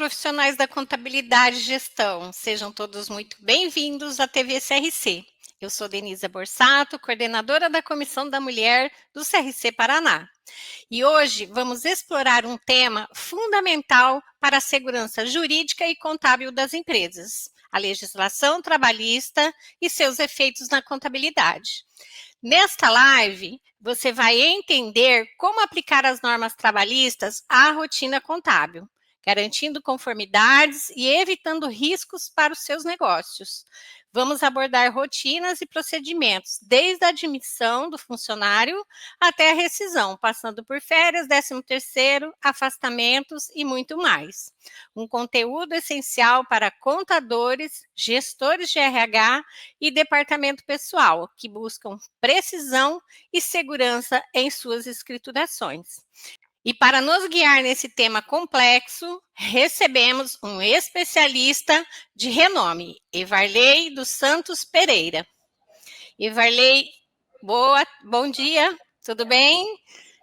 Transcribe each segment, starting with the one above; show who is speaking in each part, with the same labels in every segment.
Speaker 1: profissionais da contabilidade e gestão. Sejam todos muito bem-vindos à TV CRC. Eu sou Denise Borsato, coordenadora da Comissão da Mulher do CRC Paraná. E hoje vamos explorar um tema fundamental para a segurança jurídica e contábil das empresas: a legislação trabalhista e seus efeitos na contabilidade. Nesta live, você vai entender como aplicar as normas trabalhistas à rotina contábil, garantindo conformidades e evitando riscos para os seus negócios. Vamos abordar rotinas e procedimentos, desde a admissão do funcionário até a rescisão, passando por férias, 13º, afastamentos e muito mais. Um conteúdo essencial para contadores, gestores de RH e departamento pessoal, que buscam precisão e segurança em suas escriturações. E para nos guiar nesse tema complexo, recebemos um especialista de renome, Evarley dos Santos Pereira. Evarley, bom dia, tudo bem?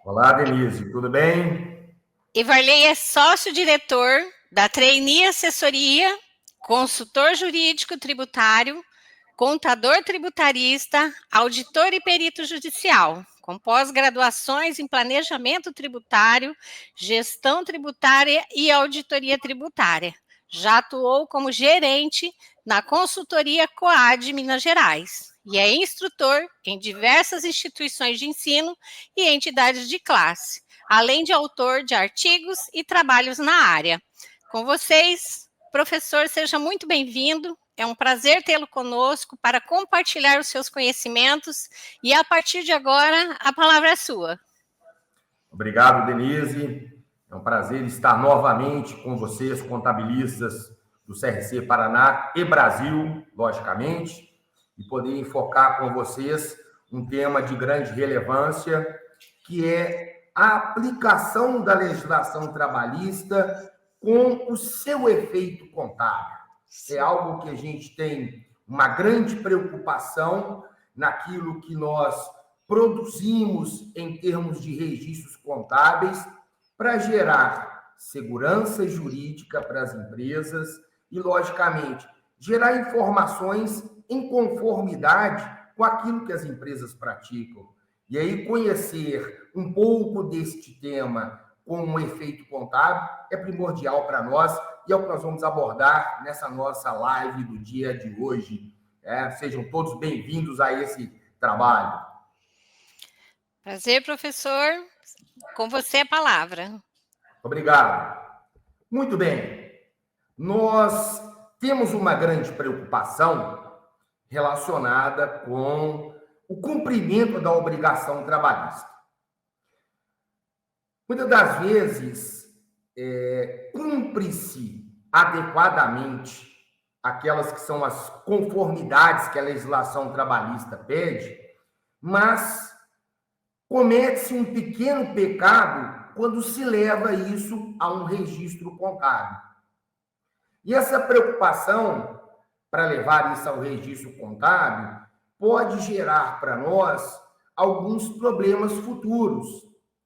Speaker 2: Olá, Denise, tudo bem?
Speaker 1: Evarley é sócio-diretor da Trainee Assessoria, consultor jurídico tributário, contador tributarista, auditor e perito judicial, com pós-graduações em planejamento tributário, gestão tributária e auditoria tributária. Já atuou como gerente na consultoria Coad Minas Gerais e é instrutor em diversas instituições de ensino e entidades de classe, além de autor de artigos e trabalhos na área. Com vocês, professor, seja muito bem-vindo. É um prazer tê-lo conosco para compartilhar os seus conhecimentos e, a partir de agora, a palavra é sua.
Speaker 2: Obrigado, Denise. É um prazer estar novamente com vocês, contabilistas do CRC Paraná e Brasil, logicamente, e poder enfocar com vocês um tema de grande relevância, que é a aplicação da legislação trabalhista com o seu efeito contábil. É algo que a gente tem uma grande preocupação naquilo que nós produzimos em termos de registros contábeis para gerar segurança jurídica para as empresas e, logicamente, gerar informações em conformidade com aquilo que as empresas praticam. E aí, conhecer um pouco deste tema com um efeito contábil é primordial para nós e é o que nós vamos abordar nessa nossa live do dia de hoje. Sejam todos bem-vindos a esse trabalho.
Speaker 1: Prazer, professor. Com você a palavra.
Speaker 2: Obrigado. Muito bem. Nós temos uma grande preocupação relacionada com o cumprimento da obrigação trabalhista. Muitas das vezes, cumpre-se adequadamente aquelas que são as conformidades que a legislação trabalhista pede, mas comete-se um pequeno pecado quando se leva isso a um registro contábil. E essa preocupação para levar isso ao registro contábil pode gerar para nós alguns problemas futuros.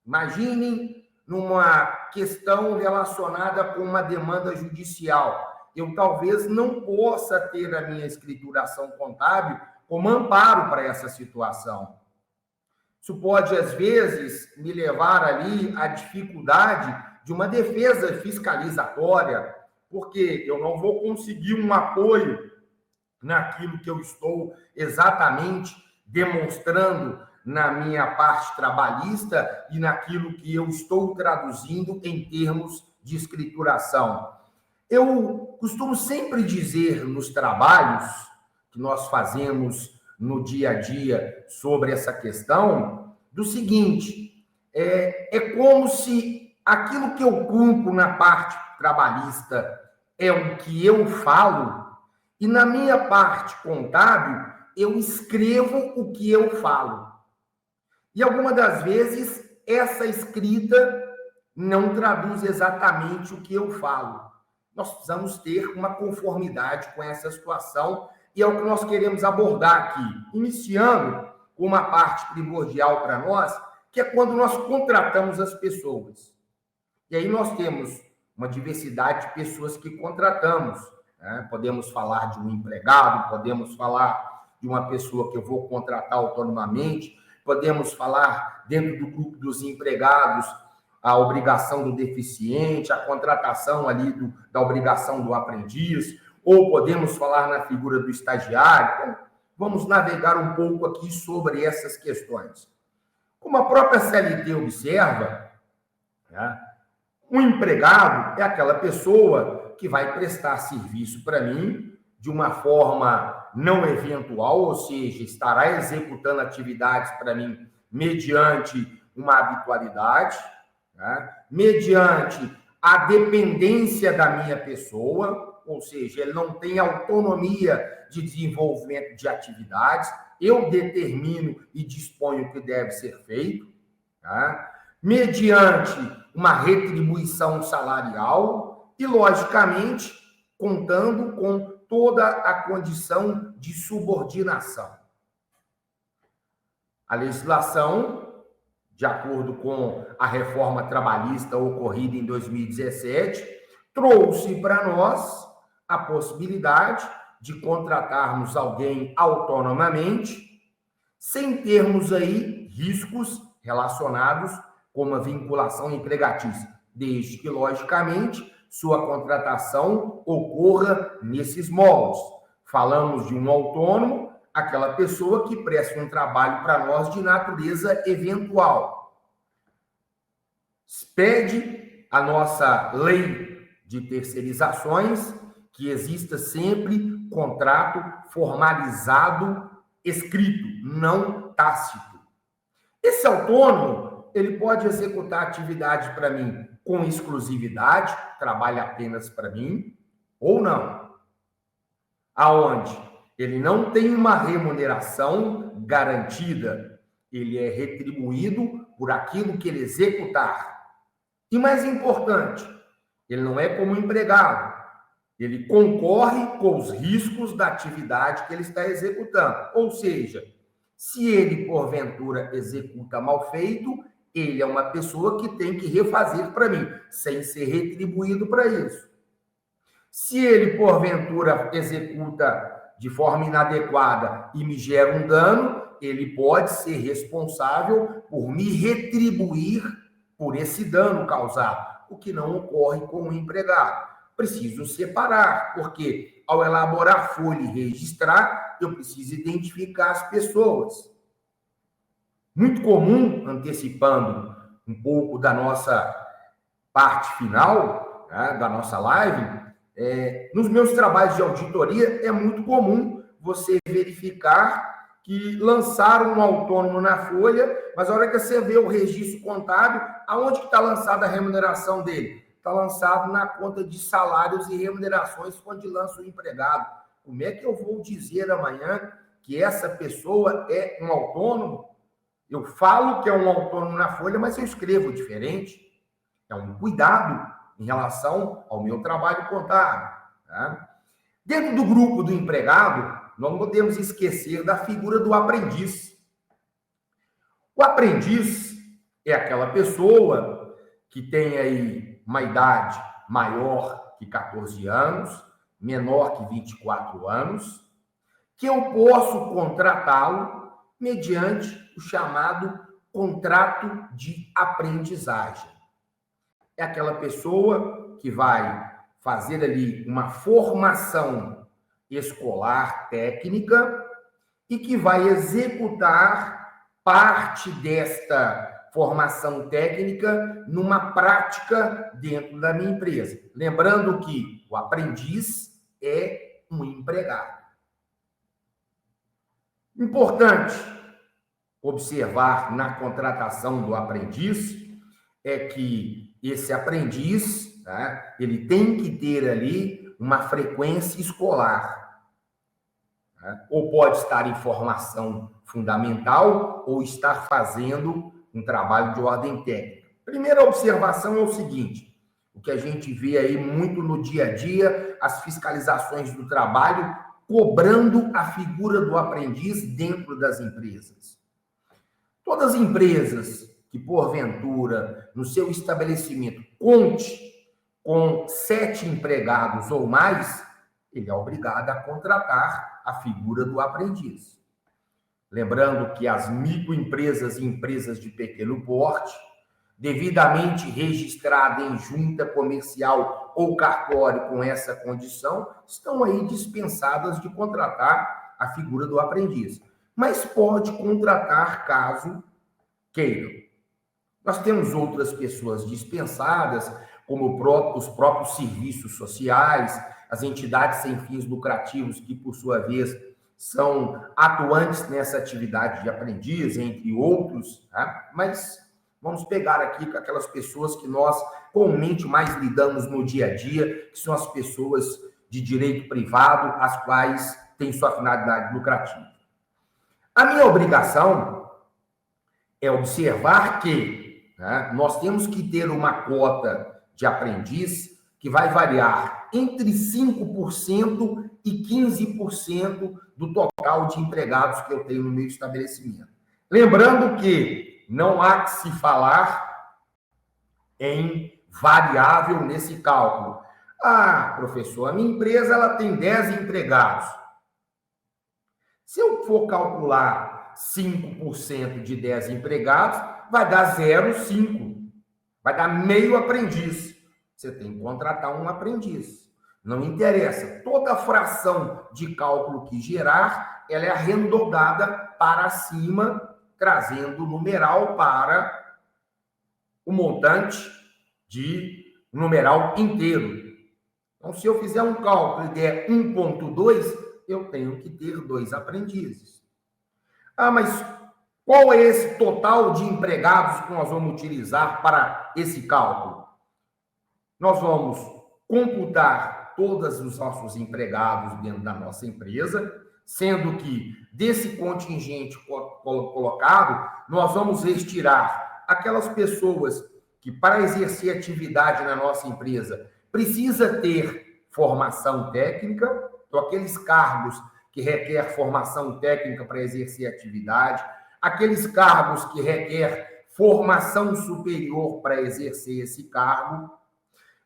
Speaker 2: Imaginem numa questão relacionada com uma demanda judicial. Eu talvez não possa ter a minha escrituração contábil como amparo para essa situação. Isso pode, às vezes, me levar ali à dificuldade de uma defesa fiscalizatória, porque eu não vou conseguir um apoio naquilo que eu estou exatamente demonstrando na minha parte trabalhista e naquilo que eu estou traduzindo em termos de escrituração. Eu costumo sempre dizer nos trabalhos que nós fazemos no dia a dia sobre essa questão, do seguinte, é como se aquilo que eu cumpro na parte trabalhista é o que eu falo, e na minha parte contábil eu escrevo o que eu falo. E algumas das vezes essa escrita não traduz exatamente o que eu falo. Nós precisamos ter uma conformidade com essa situação e é o que nós queremos abordar aqui, iniciando com uma parte primordial para nós, que é quando nós contratamos as pessoas. E aí nós temos uma diversidade de pessoas que contratamos, né? Podemos falar de um empregado, podemos falar de uma pessoa que eu vou contratar autonomamente, podemos falar dentro do grupo dos empregados a obrigação do deficiente, a contratação ali da obrigação do aprendiz, ou podemos falar na figura do estagiário. Então, vamos navegar um pouco aqui sobre essas questões. Como a própria CLT observa, né, um empregado é aquela pessoa que vai prestar serviço para mim de uma forma não eventual, ou seja, estará executando atividades para mim mediante uma habitualidade, né, mediante a dependência da minha pessoa, ou seja, ele não tem autonomia de desenvolvimento de atividades, eu determino e disponho o que deve ser feito, tá? Mediante uma retribuição salarial e, logicamente, contando com toda a condição de subordinação. A legislação, de acordo com a reforma trabalhista ocorrida em 2017, trouxe para nós a possibilidade de contratarmos alguém autonomamente, sem termos aí riscos relacionados com uma vinculação empregatícia, desde que, logicamente, sua contratação ocorra nesses moldes. Falamos de um autônomo, aquela pessoa que presta um trabalho para nós de natureza eventual. Pede a nossa lei de terceirizações que exista sempre contrato formalizado, escrito, não tácito. Esse autônomo, ele pode executar atividade para mim com exclusividade, trabalha apenas para mim, ou não. Aonde ele não tem uma remuneração garantida, ele é retribuído por aquilo que ele executar. E mais importante, ele não é como empregado, ele concorre com os riscos da atividade que ele está executando. Ou seja, se ele, porventura, executa mal feito, ele é uma pessoa que tem que refazer para mim, sem ser retribuído para isso. Se ele, porventura, executa de forma inadequada e me gera um dano, ele pode ser responsável por me retribuir por esse dano causado, o que não ocorre com o empregado. Preciso separar, porque ao elaborar folha e registrar, eu preciso identificar as pessoas. Muito comum, antecipando um pouco da nossa parte final, né, da nossa live, nos meus trabalhos de auditoria, é muito comum você verificar que lançaram um autônomo na folha, mas a hora que você vê o registro contábil, aonde que está lançada a remuneração dele? Está lançado na conta de salários e remunerações, onde lança o empregado. Como é que eu vou dizer amanhã que essa pessoa é um autônomo? Eu falo que é um autônomo na folha, mas eu escrevo diferente. É um cuidado em relação ao meu trabalho contábil. Tá? Dentro do grupo do empregado, não podemos esquecer da figura do aprendiz. O aprendiz é aquela pessoa que tem aí uma idade maior que 14 anos, menor que 24 anos, que eu posso contratá-lo mediante o chamado contrato de aprendizagem. É aquela pessoa que vai fazer ali uma formação escolar técnica e que vai executar parte desta formação técnica numa prática dentro da minha empresa. Lembrando que o aprendiz é um empregado. Importante observar na contratação do aprendiz é que esse aprendiz, tá, ele tem que ter ali uma frequência escolar. Tá? Ou pode estar em formação fundamental ou estar fazendo um trabalho de ordem técnica. Primeira observação é o seguinte: o que a gente vê aí muito no dia a dia, as fiscalizações do trabalho cobrando a figura do aprendiz dentro das empresas. Todas as empresas que, porventura, no seu estabelecimento, conte com 7 empregados ou mais, ele é obrigado a contratar a figura do aprendiz. Lembrando que as microempresas e empresas de pequeno porte, devidamente registrada em junta comercial ou cartório com essa condição, estão aí dispensadas de contratar a figura do aprendiz. Mas pode contratar caso queiram. Nós temos outras pessoas dispensadas, como os próprios serviços sociais, as entidades sem fins lucrativos, que, por sua vez, são atuantes nessa atividade de aprendiz, entre outros, tá? Mas vamos pegar aqui com aquelas pessoas que nós comumente mais lidamos no dia a dia, que são as pessoas de direito privado, as quais têm sua finalidade lucrativa. A minha obrigação é observar que, né, nós temos que ter uma cota de aprendiz que vai variar entre 5% e 15% do total de empregados que eu tenho no meu estabelecimento. Lembrando que não há que se falar em variável nesse cálculo. Ah, professor, a minha empresa ela tem 10 empregados. Se eu for calcular 5% de 10 empregados, vai dar 0,5. Vai dar meio aprendiz. Você tem que contratar um aprendiz. Não interessa. Toda fração de cálculo que gerar, ela é arredondada para cima, trazendo o numeral para o montante de numeral inteiro. Então, se eu fizer um cálculo e der 1,2, eu tenho que ter 2 aprendizes. Ah, mas qual é esse total de empregados que nós vamos utilizar para esse cálculo? Nós vamos computar todos os nossos empregados dentro da nossa empresa, sendo que desse contingente colocado, nós vamos retirar aquelas pessoas que, para exercer atividade na nossa empresa, precisa ter formação técnica, então aqueles cargos que requer formação técnica para exercer atividade, aqueles cargos que requer formação superior para exercer esse cargo,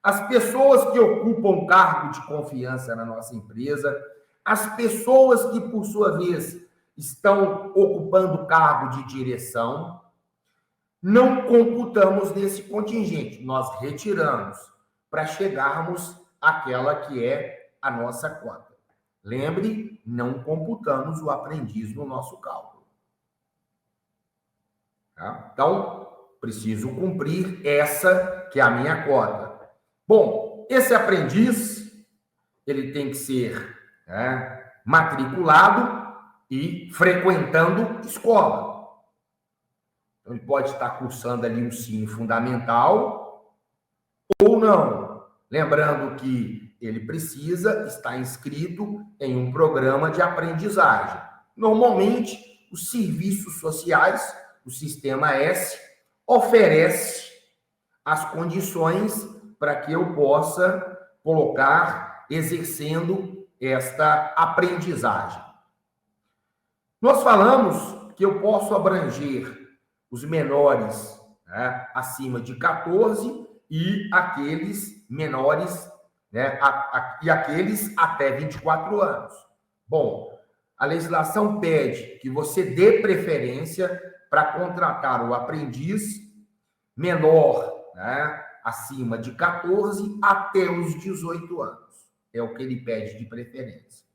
Speaker 2: as pessoas que ocupam cargo de confiança na nossa empresa, as pessoas que, por sua vez, estão ocupando cargo de direção, não computamos nesse contingente, nós retiramos para chegarmos àquela que é a nossa cota. Lembre, não computamos o aprendiz no nosso cálculo. Tá? Então, preciso cumprir essa que é a minha cota. Bom, esse aprendiz, ele tem que ser, né, matriculado e frequentando escola. Então, ele pode estar cursando ali um ensino fundamental ou não. Lembrando que ele precisa estar inscrito em um programa de aprendizagem. Normalmente, os serviços sociais, o Sistema S, oferece as condições para que eu possa colocar, exercendo esta aprendizagem. Nós falamos que eu posso abranger os menores, né, acima de 14 e aqueles menores, né, e aqueles até 24 anos. Bom, a legislação pede que você dê preferência para contratar o aprendiz menor, né, acima de 14 até os 18 anos. É o que ele pede de preferência.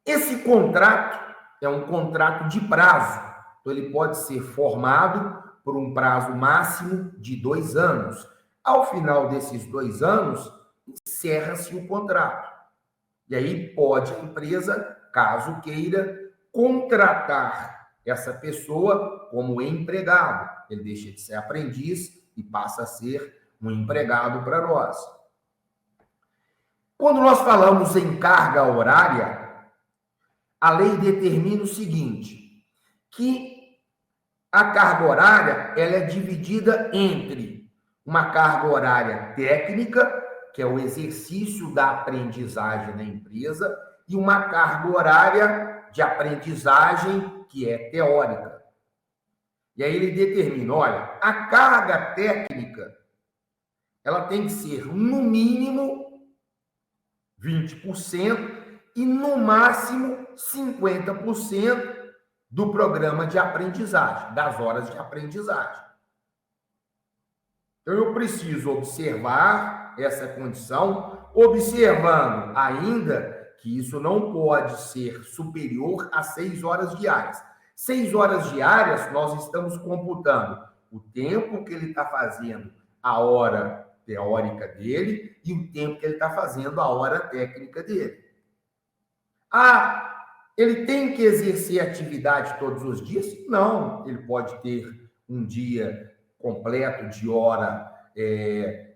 Speaker 2: Esse contrato é um contrato de prazo. Então, ele pode ser formado por um prazo máximo de 2 anos. Ao final desses 2 anos, encerra-se o contrato. E aí pode a empresa, caso queira, contratar essa pessoa como empregado. Ele deixa de ser aprendiz e passa a ser um empregado para nós. Quando nós falamos em carga horária, a lei determina o seguinte, que a carga horária ela é dividida entre uma carga horária técnica, que é o exercício da aprendizagem na empresa, e uma carga horária de aprendizagem que é teórica. E aí ele determina, olha, a carga técnica, ela tem que ser, no mínimo, 20% e, no máximo, 50% do programa de aprendizagem, das horas de aprendizagem. Então, eu preciso observar essa condição, observando ainda que isso não pode ser superior a 6 horas diárias. 6 horas diárias, nós estamos computando o tempo que ele está fazendo a hora teórica dele e o tempo que ele está fazendo a hora técnica dele. Ele tem que exercer atividade todos os dias? Não, ele pode ter um dia completo de hora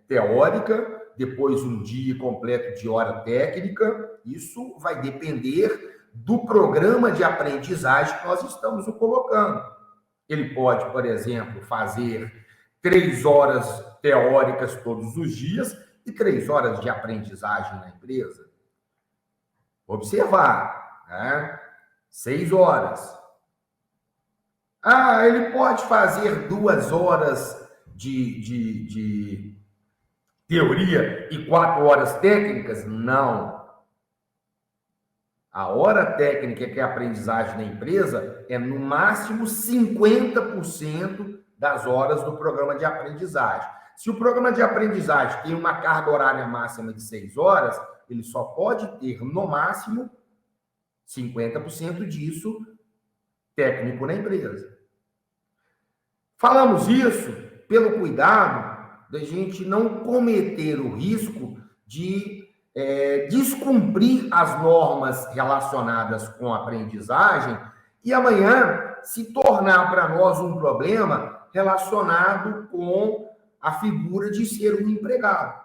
Speaker 2: teórica, depois um dia completo de hora técnica. Isso vai depender do programa de aprendizagem que nós estamos colocando. Ele pode, por exemplo, fazer 3 horas teóricas todos os dias e 3 horas de aprendizagem na empresa. Observar, né? 6 horas. Ele pode fazer 2 horas de teoria e 4 horas técnicas? Não. A hora técnica, que é a aprendizagem na empresa, é no máximo 50% das horas do programa de aprendizagem. Se o programa de aprendizagem tem uma carga horária máxima de 6 horas, ele só pode ter, no máximo, 50% disso técnico na empresa. Falamos isso pelo cuidado da gente não cometer o risco de descumprir as normas relacionadas com a aprendizagem e amanhã se tornar para nós um problema relacionado com a figura de ser um empregado.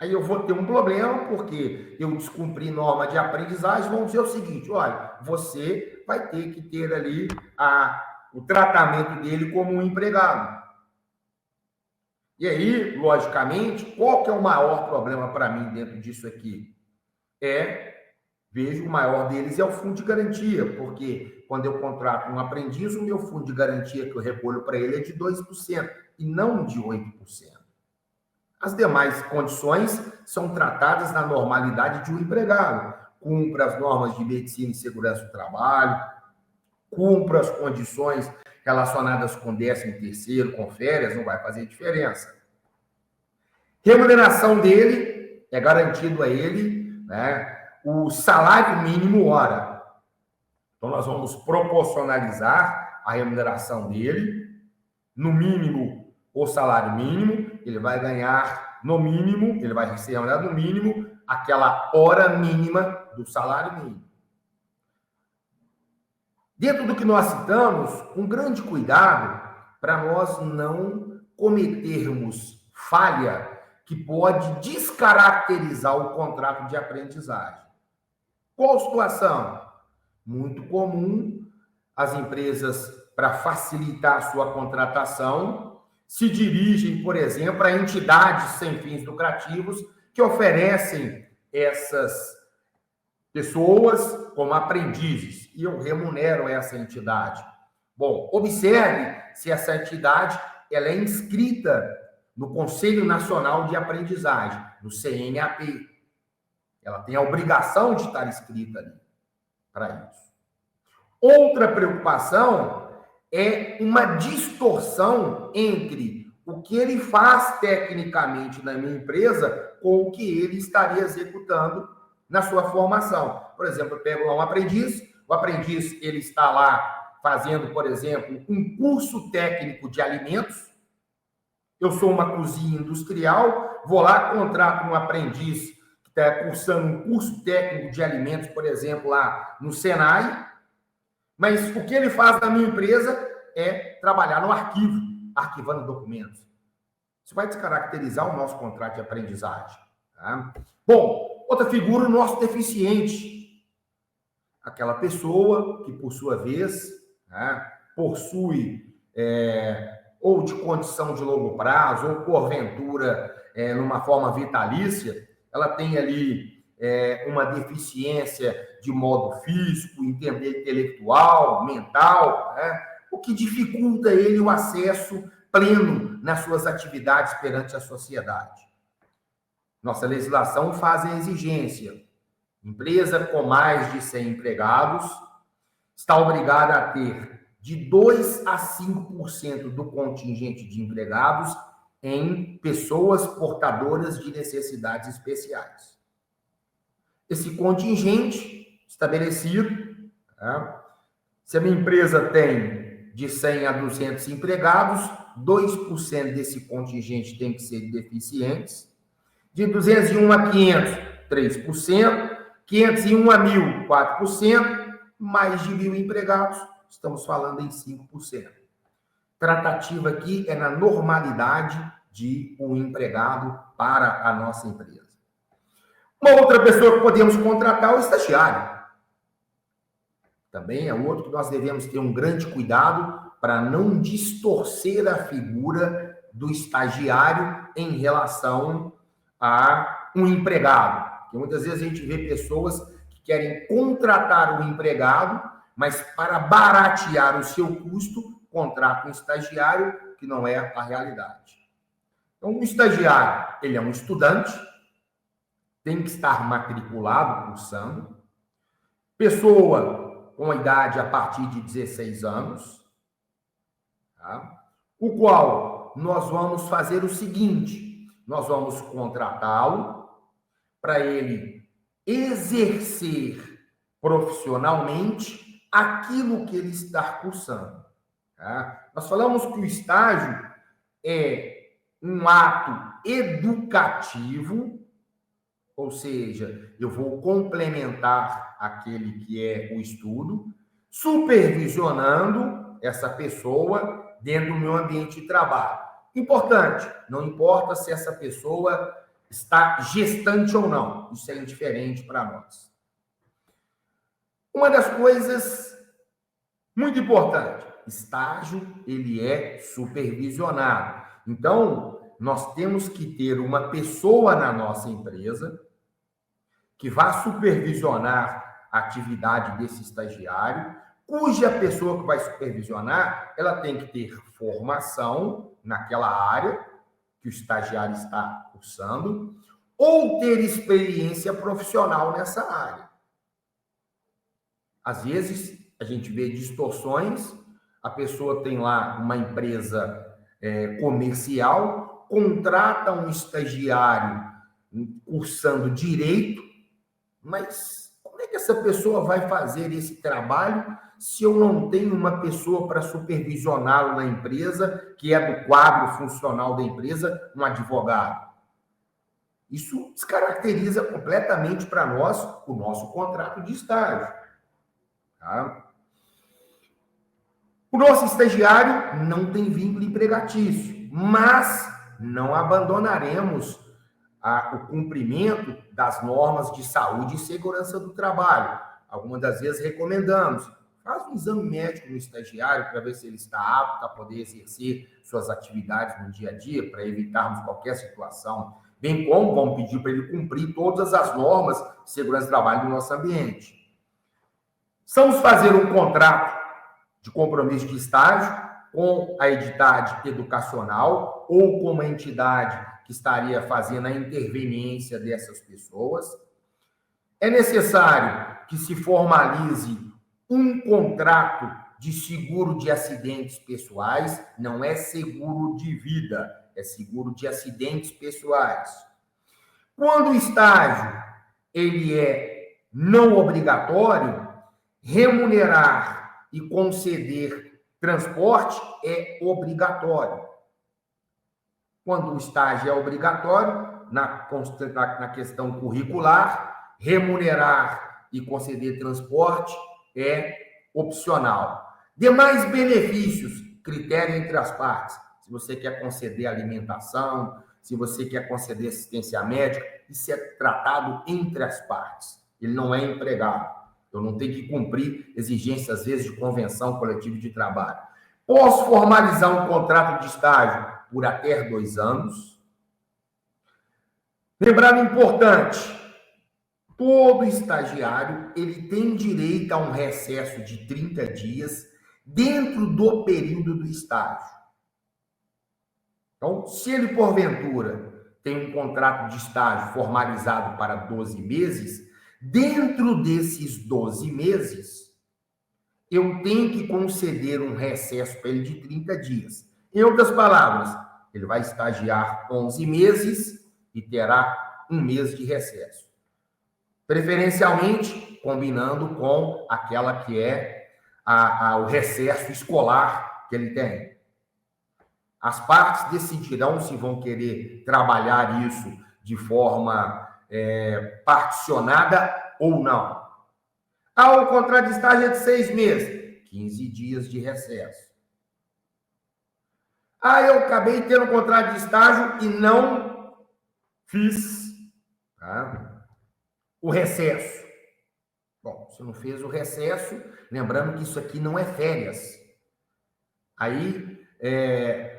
Speaker 2: Aí eu vou ter um problema porque eu descumpri norma de aprendizagem. Vamos dizer o seguinte: olha, você vai ter que ter ali o tratamento dele como um empregado. E aí, logicamente, qual que é o maior problema para mim dentro disso aqui? Vejo o maior deles é o fundo de garantia, porque quando eu contrato um aprendiz, o meu fundo de garantia que eu recolho para ele é de 2% e não de 8%. As demais condições são tratadas na normalidade de um empregado. Cumpra as normas de medicina e segurança do trabalho, cumpra as condições relacionadas com 13º, com férias, não vai fazer diferença. Remuneração dele, é garantido a ele, né, o salário mínimo hora. Então, nós vamos proporcionalizar a remuneração dele, no mínimo, o salário mínimo, ele vai ganhar no mínimo, ele vai ser remunerado no mínimo, aquela hora mínima do salário mínimo. Dentro do que nós citamos, um grande cuidado para nós não cometermos falha que pode descaracterizar o contrato de aprendizagem. Qual situação? Muito comum as empresas, para facilitar a sua contratação, se dirigem, por exemplo, a entidades sem fins lucrativos que oferecem essas pessoas como aprendizes, e eu remunero essa entidade. Bom, observe se essa entidade ela é inscrita no Conselho Nacional de Aprendizagem, no CNAP. Ela tem a obrigação de estar inscrita ali para isso. Outra preocupação é uma distorção entre o que ele faz tecnicamente na minha empresa com o que ele estaria executando na sua formação. Por exemplo, eu pego lá um aprendiz, o aprendiz ele está lá fazendo, por exemplo, um curso técnico de alimentos. Eu sou uma cozinha industrial, vou lá, contrato um aprendiz que está cursando um curso técnico de alimentos, por exemplo, lá no Senai, mas o que ele faz na minha empresa é trabalhar no arquivo, arquivando documentos. Isso vai descaracterizar o nosso contrato de aprendizagem. Tá? Bom, outra figura, o nosso deficiente. Aquela pessoa que, por sua vez, né, possui ou de condição de longo prazo, ou porventura numa forma vitalícia, ela tem ali uma deficiência de modo físico, intelectual, mental, né, o que dificulta ele o acesso pleno nas suas atividades perante a sociedade. Nossa legislação faz a exigência. Empresa com mais de 100 empregados está obrigada a ter de 2 a 5% do contingente de empregados em pessoas portadoras de necessidades especiais. Esse contingente estabelecido, se a minha empresa tem de 100 a 200 empregados, 2% desse contingente tem que ser deficientes, de 201 a 500, 3%, 501 a 1.000, 4%, mais de 1.000 empregados, estamos falando em 5%. Tratativa aqui é na normalidade de um empregado para a nossa empresa. Uma outra pessoa que podemos contratar é o estagiário. Também é outro que nós devemos ter um grande cuidado para não distorcer a figura do estagiário em relação a um empregado. Porque muitas vezes a gente vê pessoas que querem contratar um empregado, mas para baratear o seu custo, contrata um estagiário, que não é a realidade. Então, o estagiário, ele é um estudante, tem que estar matriculado, cursando, pessoa com a idade a partir de 16 anos, tá? O qual nós vamos fazer o seguinte, nós vamos contratá-lo para ele exercer profissionalmente aquilo que ele está cursando. Tá? Nós falamos que o estágio é um ato educativo, ou seja, eu vou complementar aquele que é o estudo, supervisionando essa pessoa dentro do meu ambiente de trabalho. Importante, não importa se essa pessoa está gestante ou não, isso é indiferente para nós. Uma das coisas muito importante, estágio, ele é supervisionado. Então, nós temos que ter uma pessoa na nossa empresa que vá supervisionar a atividade desse estagiário, cuja pessoa que vai supervisionar, ela tem que ter formação naquela área que o estagiário está cursando, ou ter experiência profissional nessa área. Às vezes, a gente vê distorções, a pessoa tem lá uma empresa comercial, contrata um estagiário cursando direito, mas como é que essa pessoa vai fazer esse trabalho se eu não tenho uma pessoa para supervisioná-lo na empresa, que é do quadro funcional da empresa, um advogado? Isso descaracteriza completamente para nós o nosso contrato de estágio. Tá? O nosso estagiário não tem vínculo empregatício, mas não abandonaremos o cumprimento das normas de saúde e segurança do trabalho. Algumas das vezes recomendamos, faz um exame médico no estagiário para ver se ele está apto a poder exercer suas atividades no dia a dia, para evitarmos qualquer situação, bem como vamos pedir para ele cumprir todas as normas de segurança do trabalho do nosso ambiente. Vamos fazer um contrato de compromisso de estágio com a entidade educacional ou com uma entidade que estaria fazendo a interveniência dessas pessoas. É necessário que se formalize um contrato de seguro de acidentes pessoais, não é seguro de vida, é seguro de acidentes pessoais. Quando o estágio ele é não obrigatório, remunerar e conceder transporte é obrigatório. Quando o estágio é obrigatório, na questão curricular, remunerar e conceder transporte é opcional. Demais benefícios, critério entre as partes. Se você quer conceder alimentação, se você quer conceder assistência médica, isso é tratado entre as partes. Ele não é empregado. Eu não tenho que cumprir exigências, às vezes, de convenção coletiva de trabalho. Posso formalizar um contrato de estágio por até 2 anos. Lembrando importante, todo estagiário ele tem direito a um recesso de 30 dias dentro do período do estágio. Então, se ele, porventura, tem um contrato de estágio formalizado para 12 meses, dentro desses 12 meses, eu tenho que conceder um recesso para ele de 30 dias. Em outras palavras, ele vai estagiar 11 meses e terá um mês de recesso. Preferencialmente, combinando com aquela que é o recesso escolar que ele tem. As partes decidirão se vão querer trabalhar isso de forma particionada ou não. O contrato de estágio é de 6 meses, 15 dias de recesso. Eu acabei tendo um contrato de estágio e não fiz o recesso. Bom, se não fez o recesso, lembrando que isso aqui não é férias. Aí,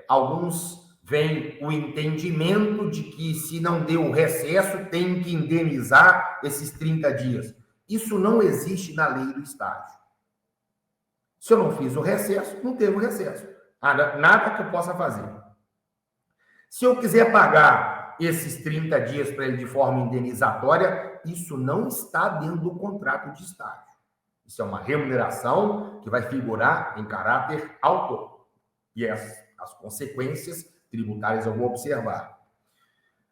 Speaker 2: alguns veem o entendimento de que se não deu o recesso, tem que indenizar esses 30 dias. Isso não existe na lei do estágio. Se eu não fiz o recesso, não teve o recesso. Nada que eu possa fazer. Se eu quiser pagar esses 30 dias para ele de forma indenizatória, isso não está dentro do contrato de estágio. Isso é uma remuneração que vai figurar em caráter autônomo. E as consequências tributárias eu vou observar.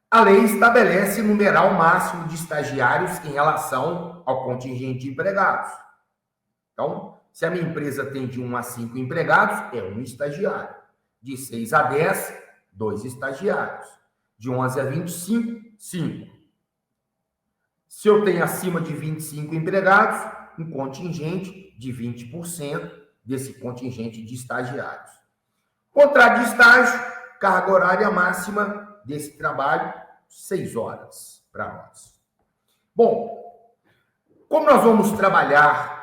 Speaker 2: A lei estabelece numeral máximo de estagiários em relação ao contingente de empregados. Então, se a minha empresa tem de 1 a 5 empregados, é um estagiário. De 6 a 10, 2 estagiários. De 11 a 25, 5. Se eu tenho acima de 25 empregados, um contingente de 20% desse contingente de estagiários. Contrato de estágio, carga horária máxima desse trabalho, 6 horas para nós. Bom, como nós vamos trabalhar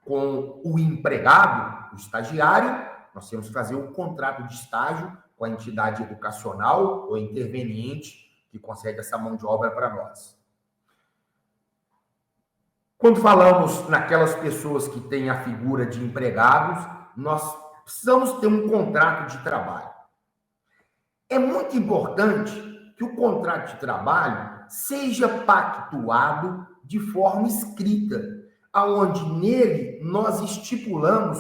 Speaker 2: com o empregado, o estagiário, nós temos que fazer um contrato de estágio com a entidade educacional ou interveniente que concede essa mão de obra para nós. Quando falamos naquelas pessoas que têm a figura de empregados, nós precisamos ter um contrato de trabalho. É muito importante que o contrato de trabalho seja pactuado de forma escrita, aonde nele nós estipulamos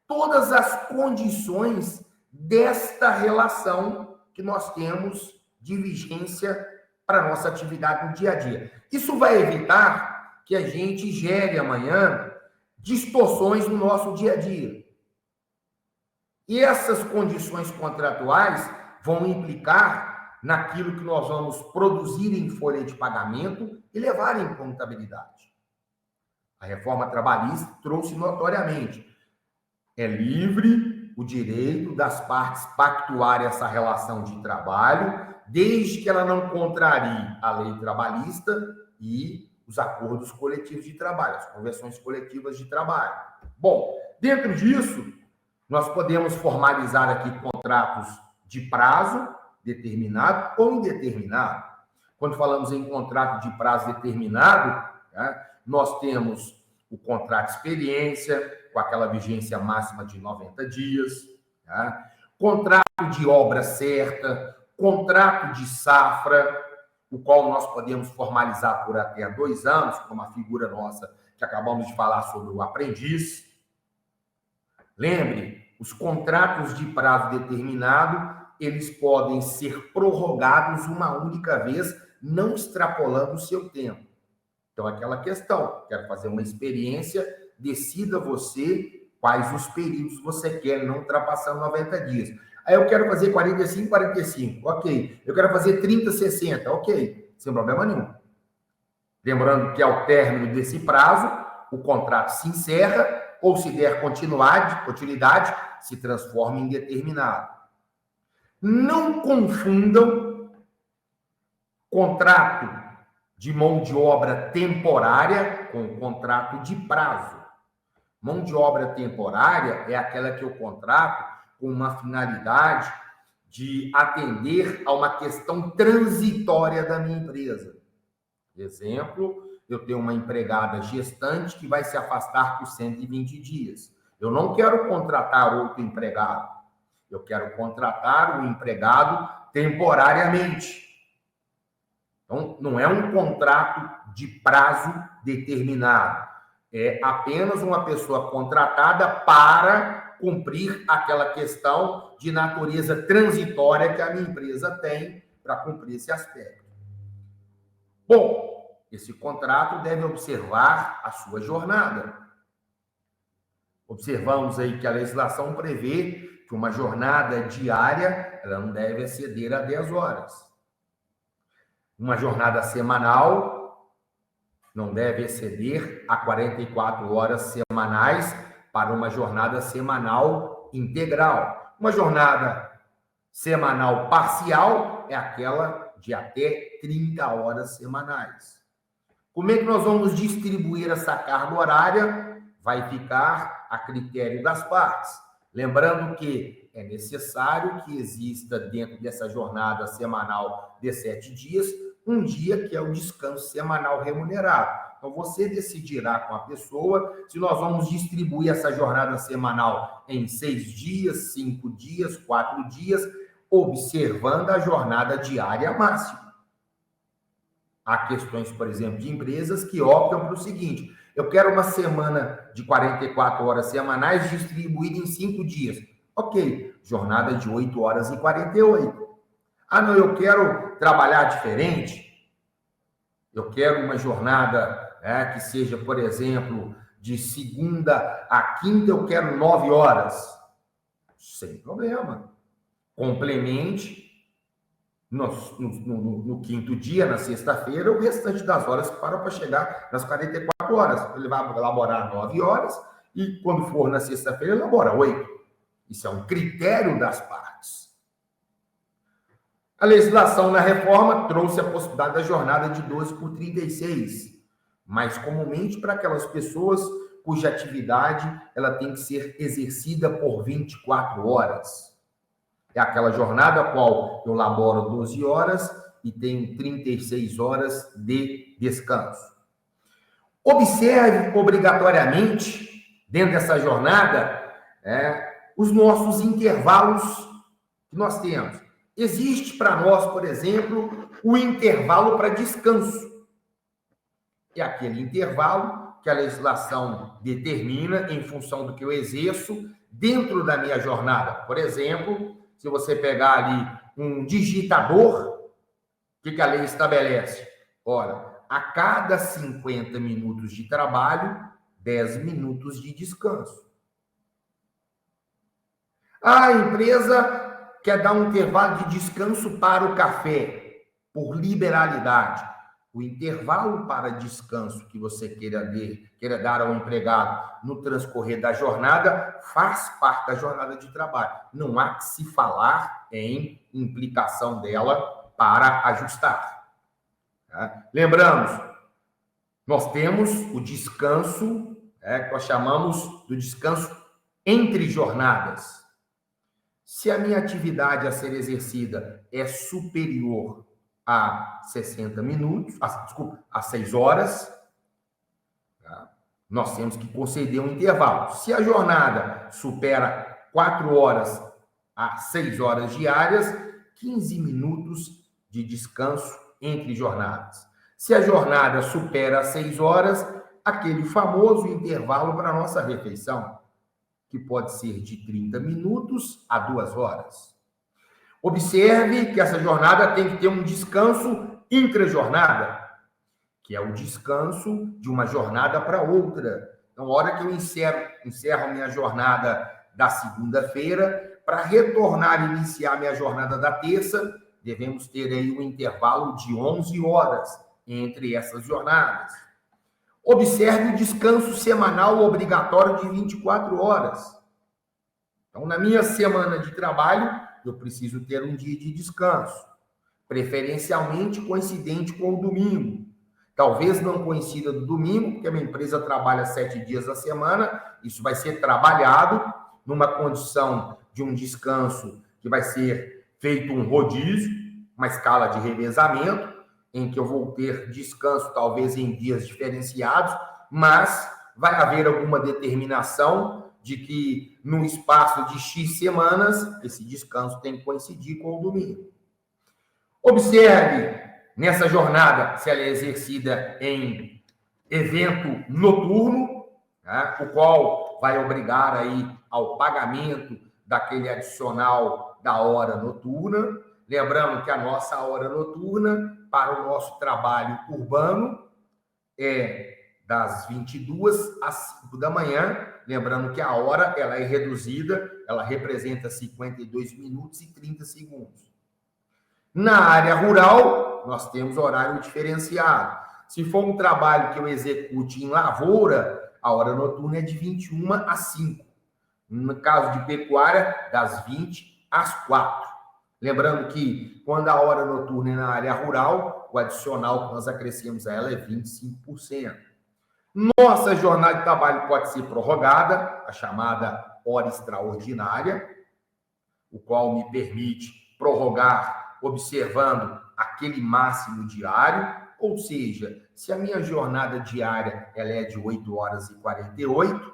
Speaker 2: todas as condições desta relação que nós temos de vigência para a nossa atividade no dia a dia. Isso vai evitar que a gente gere amanhã distorções no nosso dia a dia. E essas condições contratuais vão implicar naquilo que nós vamos produzir em folha de pagamento e levar em contabilidade. A reforma trabalhista trouxe notoriamente: é livre o direito das partes pactuarem essa relação de trabalho, desde que ela não contrarie a lei trabalhista e os acordos coletivos de trabalho, as convenções coletivas de trabalho. Bom, dentro disso, nós podemos formalizar aqui contratos de prazo determinado ou indeterminado. Quando falamos em contrato de prazo determinado, nós temos o contrato de experiência, com aquela vigência máxima de 90 dias, contrato de obra certa, contrato de safra, o qual nós podemos formalizar por até 2 anos, com uma figura nossa que acabamos de falar sobre o aprendiz. Lembre, os contratos de prazo determinado, eles podem ser prorrogados uma única vez, não extrapolando o seu tempo. Então, aquela questão, quero fazer uma experiência, decida você quais os períodos você quer, não ultrapassando 90 dias. Aí eu quero fazer 45, 45, ok. Eu quero fazer 30, 60, ok. Sem problema nenhum. Lembrando que ao término desse prazo, o contrato se encerra, ou se der continuidade, se transforma em determinado. Não confundam contrato de mão de obra temporária com contrato de prazo. Mão de obra temporária é aquela que eu contrato com uma finalidade de atender a uma questão transitória da minha empresa. Exemplo, eu tenho uma empregada gestante que vai se afastar por 120 dias. Eu não quero contratar outro empregado. Eu quero contratar o empregado temporariamente. Então, não é um contrato de prazo determinado. É apenas uma pessoa contratada para cumprir aquela questão de natureza transitória que a minha empresa tem para cumprir esse aspecto. Bom, esse contrato deve observar a sua jornada. Observamos aí que a legislação prevê que uma jornada diária ela não deve exceder a 10 horas. Uma jornada semanal não deve exceder a 44 horas semanais para uma jornada semanal integral. Uma jornada semanal parcial é aquela de até 30 horas semanais. Como é que nós vamos distribuir essa carga horária? Vai ficar a critério das partes. Lembrando que é necessário que exista dentro dessa jornada semanal de 7 dias, um dia que é o descanso semanal remunerado. Então, você decidirá com a pessoa se nós vamos distribuir essa jornada semanal em 6 dias, 5 dias, 4 dias, observando a jornada diária máxima. Há questões, por exemplo, de empresas que optam para o seguinte: eu quero uma semana de 44 horas semanais distribuída em 5 dias. Ok, jornada de 8 horas e 48. Ah, não, eu quero trabalhar diferente. Eu quero uma jornada que seja, por exemplo, de segunda a quinta, eu quero 9 horas. Sem problema. Complemente no quinto dia, na sexta-feira, o restante das horas para chegar nas 44 horas. Ele vai elaborar 9 horas e, quando for na sexta-feira, elabora 8. Isso é um critério das partes. A legislação na reforma trouxe a possibilidade da jornada de 12 por 36, mas comumente para aquelas pessoas cuja atividade ela tem que ser exercida por 24 horas. É aquela jornada a qual eu laboro 12 horas e tenho 36 horas de descanso. Observe obrigatoriamente, dentro dessa jornada, os nossos intervalos que nós temos. Existe para nós, por exemplo, o intervalo para descanso. É aquele intervalo que a legislação determina em função do que eu exerço dentro da minha jornada. Por exemplo, se você pegar ali um digitador, o que a lei estabelece? Ora, a cada 50 minutos de trabalho, 10 minutos de descanso. A empresa quer dar um intervalo de descanso para o café, por liberalidade. O intervalo para descanso que você queira dar ao empregado no transcorrer da jornada faz parte da jornada de trabalho. Não há que se falar em implicação dela para ajustar. Tá? Lembramos, nós temos o descanso, que nós chamamos do descanso entre jornadas. Se a minha atividade a ser exercida é superior a 60 minutos, a 6 horas, tá? Nós temos que conceder um intervalo. Se a jornada supera 4 horas a 6 horas diárias, 15 minutos de descanso entre jornadas. Se a jornada supera 6 horas, aquele famoso intervalo para a nossa refeição, que pode ser de 30 minutos a 2 horas. Observe que essa jornada tem que ter um descanso intra-jornada, que é o descanso de uma jornada para outra. Então, a hora que eu encerro minha jornada da segunda-feira, para retornar e iniciar minha jornada da terça, devemos ter aí um intervalo de 11 horas entre essas jornadas. Observe o descanso semanal obrigatório de 24 horas. Então, na minha semana de trabalho, eu preciso ter um dia de descanso, preferencialmente coincidente com o domingo. Talvez não coincida do domingo, porque a minha empresa trabalha 7 dias na semana, isso vai ser trabalhado numa condição de um descanso que vai ser feito um rodízio, uma escala de revezamento, em que eu vou ter descanso talvez em dias diferenciados, mas vai haver alguma determinação de que no espaço de X semanas, esse descanso tem que coincidir com o domingo. Observe nessa jornada se ela é exercida em evento noturno, né, o qual vai obrigar aí ao pagamento daquele adicional da hora noturna. Lembrando que a nossa hora noturna para o nosso trabalho urbano é das 22 às 5 da manhã. Lembrando que a hora ela é reduzida, ela representa 52 minutos e 30 segundos. Na área rural, nós temos horário diferenciado. Se for um trabalho que eu execute em lavoura, a hora noturna é de 21 às 5. No caso de pecuária, das 20 às 4. Lembrando que quando a hora noturna é na área rural, o adicional que nós acrescemos a ela é 25%. Nossa jornada de trabalho pode ser prorrogada, a chamada hora extraordinária, o qual me permite prorrogar observando aquele máximo diário, ou seja, se a minha jornada diária ela é de 8 horas e 48,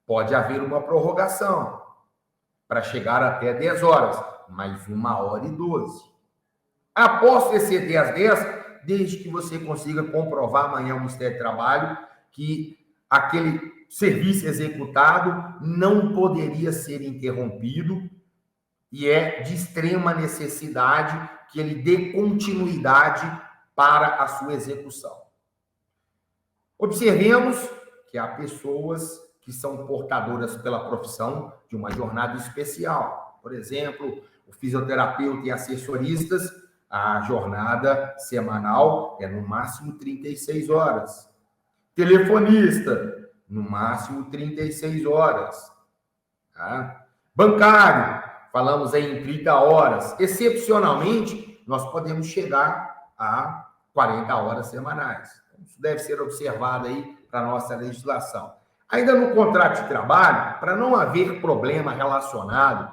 Speaker 2: pode haver uma prorrogação para chegar até 10 horas, mais 1 hora e 12. Após exceder as 10, desde que você consiga comprovar amanhã ao Ministério do Trabalho que aquele serviço executado não poderia ser interrompido e é de extrema necessidade que ele dê continuidade para a sua execução. Observemos que há pessoas que são portadoras pela profissão de uma jornada especial. Por exemplo, o fisioterapeuta e assessoristas, a jornada semanal é no máximo 36 horas. Telefonista, no máximo 36 horas. Tá? Bancário, falamos aí em 30 horas. Excepcionalmente, nós podemos chegar a 40 horas semanais. Isso deve ser observado aí para a nossa legislação. Ainda no contrato de trabalho, para não haver problema relacionado